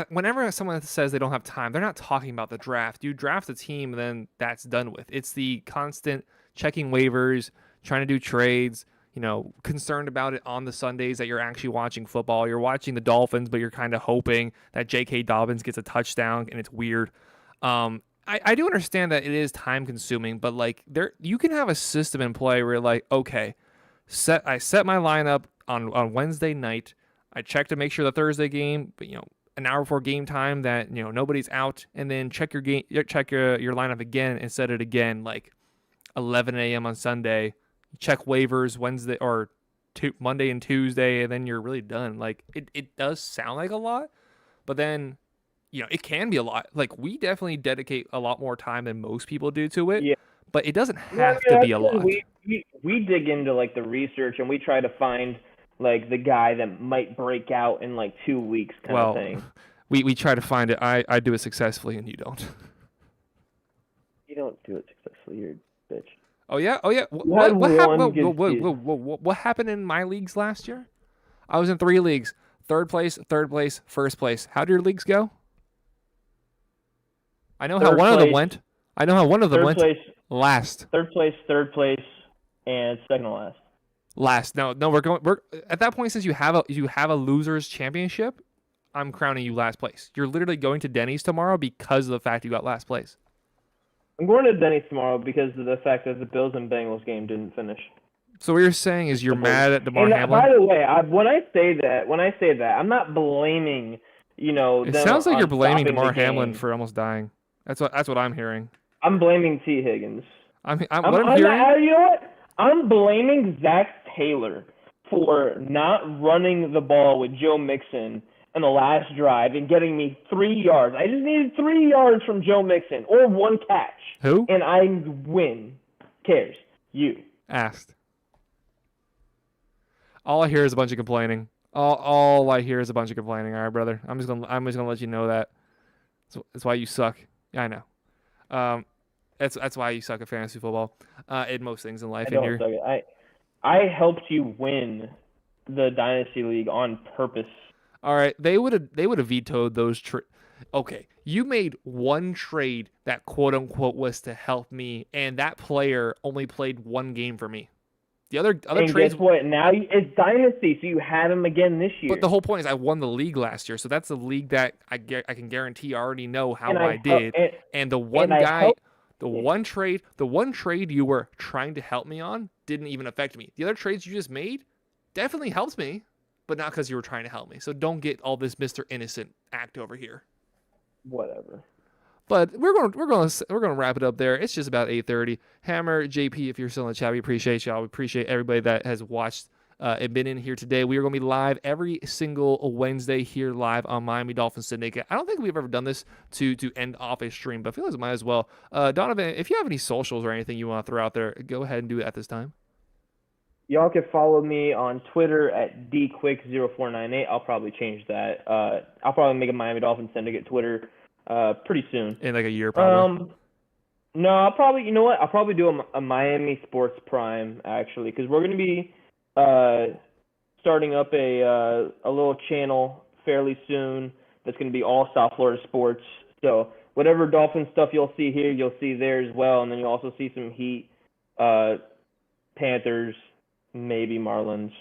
whenever someone says they don't have time, they're not talking about the draft. You draft a team, then that's done with. It's the constant checking waivers, trying to do trades, concerned about it on the Sundays that you're actually watching football. You're watching the Dolphins, but you're kind of hoping that J.K. Dobbins gets a touchdown, and it's weird. I do understand that it is time consuming, but like you can have a system in play where you're like, okay, I set my lineup on Wednesday night. I check to make sure the Thursday game, an hour before game time, that nobody's out, and then check your lineup again and set it again like 11 a.m. on Sunday. Check waivers Wednesday or Monday and Tuesday, and then you're really done. Like it does sound like a lot, but then it can be a lot. Like we definitely dedicate a lot more time than most people do to it. Yeah. But it doesn't have to be a lot. We dig into like the research, and we try to find like the guy that might break out in like 2 weeks kind of thing. We try to find it. I do it successfully, and you don't. You don't do it successfully. You're a bitch. Oh yeah. What happened in my leagues last year? I was in 3 leagues: third place, first place. How did your leagues go? I know how one of them went. Last. Third place, and second to last. Last. No. We're at that point, since you have a losers championship, I'm crowning you last place. You're literally going to Denny's tomorrow because of the fact you got last place. I'm going to Denny's tomorrow because of the fact that the Bills and Bengals game didn't finish. So what you're saying is you're mad at DeMar Hamlin? By the way, when I say that, I'm not blaming, It sounds like you're blaming DeMar Hamlin for almost dying. That's what I'm hearing. I'm blaming T. Higgins. What I'm hearing. You know what? I'm blaming Zach Taylor for not running the ball with Joe Mixon in the last drive and getting me 3 yards. I just needed 3 yards from Joe Mixon or 1 catch. Who? And I win. Cares. You. Asked. All I hear is a bunch of complaining. All I hear is a bunch of complaining. All right, brother. I'm just gonna let you know that. That's why you suck. Yeah, I know. That's why you suck at fantasy football. In most things in life. I don't suck at it. I helped you win the Dynasty League on purpose. All right, they would have vetoed those. Okay, you made one trade that quote unquote was to help me, and that player only played 1 game for me. The other and trades. Guess what? Now it's Dynasty, so you have him again this year. But the whole point is, I won the league last year, so that's a league that I can guarantee I already know how I did. And the one guy. The one trade you were trying to help me on didn't even affect me. The other trades you just made definitely helped me, but not because you were trying to help me. So don't get all this Mr. Innocent act over here. Whatever. But we're gonna wrap it up there. It's just about 8:30. Hammer, JP, if you're still in the chat, we appreciate y'all. We appreciate everybody that has watched and been in here today. We are going to be live every single Wednesday here live on Miami Dolphins Syndicate. I don't think we've ever done this to end off a stream, but I feel like it might as well. Donovan, if you have any socials or anything you want to throw out there, go ahead and do it at this time. Y'all can follow me on Twitter at dquick0498. I'll probably change that. I'll probably make a Miami Dolphins Syndicate Twitter pretty soon. In like a year, probably. No, I'll probably, you know what? I'll probably do a Miami Sports Prime, actually, because we're going to be starting up a little channel fairly soon that's going to be all South Florida sports. So whatever Dolphin stuff you'll see here, you'll see there as well. And then you'll also see some Heat, Panthers, maybe Marlins,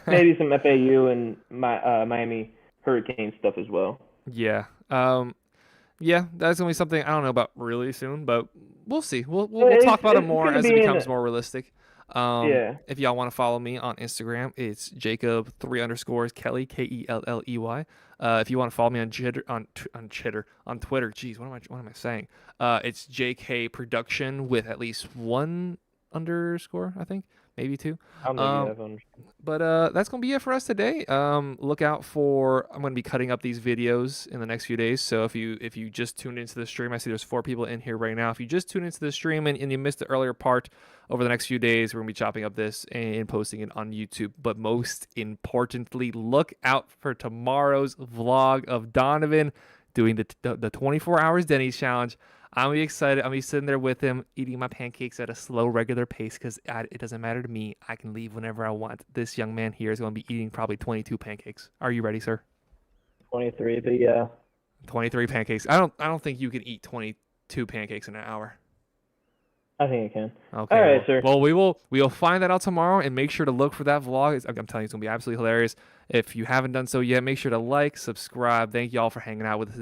maybe some FAU and Miami Hurricane stuff as well. Yeah. Yeah, that's going to be something I don't know about really soon, but we'll see. We'll talk about it more as it becomes more realistic. If y'all want to follow me on Instagram, it's Jacob3_Kelly, Kelley. If you want to follow me on Twitter, geez, what am I saying? It's JK Production with at least 1 underscore, I think, maybe 2. But that's gonna be it for us today. Look out for, I'm gonna be cutting up these videos in the next few days. So if you just tuned into the stream, I see there's 4 people in here right now. If you just tuned into the stream and you missed the earlier part, over the next few days we're gonna be chopping up this and posting it on YouTube. But most importantly, look out for tomorrow's vlog of Donovan doing the 24 hours Denny's challenge. I'm going to be excited. I'm going to be sitting there with him, eating my pancakes at a slow, regular pace because it doesn't matter to me. I can leave whenever I want. This young man here is going to be eating probably 22 pancakes. Are you ready, sir? 23, but yeah. 23 pancakes. I don't think you can eat 22 pancakes in an hour. I think I can. Okay. All right, sir. Well, we will find that out tomorrow, and make sure to look for that vlog. I'm telling you, it's going to be absolutely hilarious. If you haven't done so yet, make sure to like, subscribe. Thank you all for hanging out with us.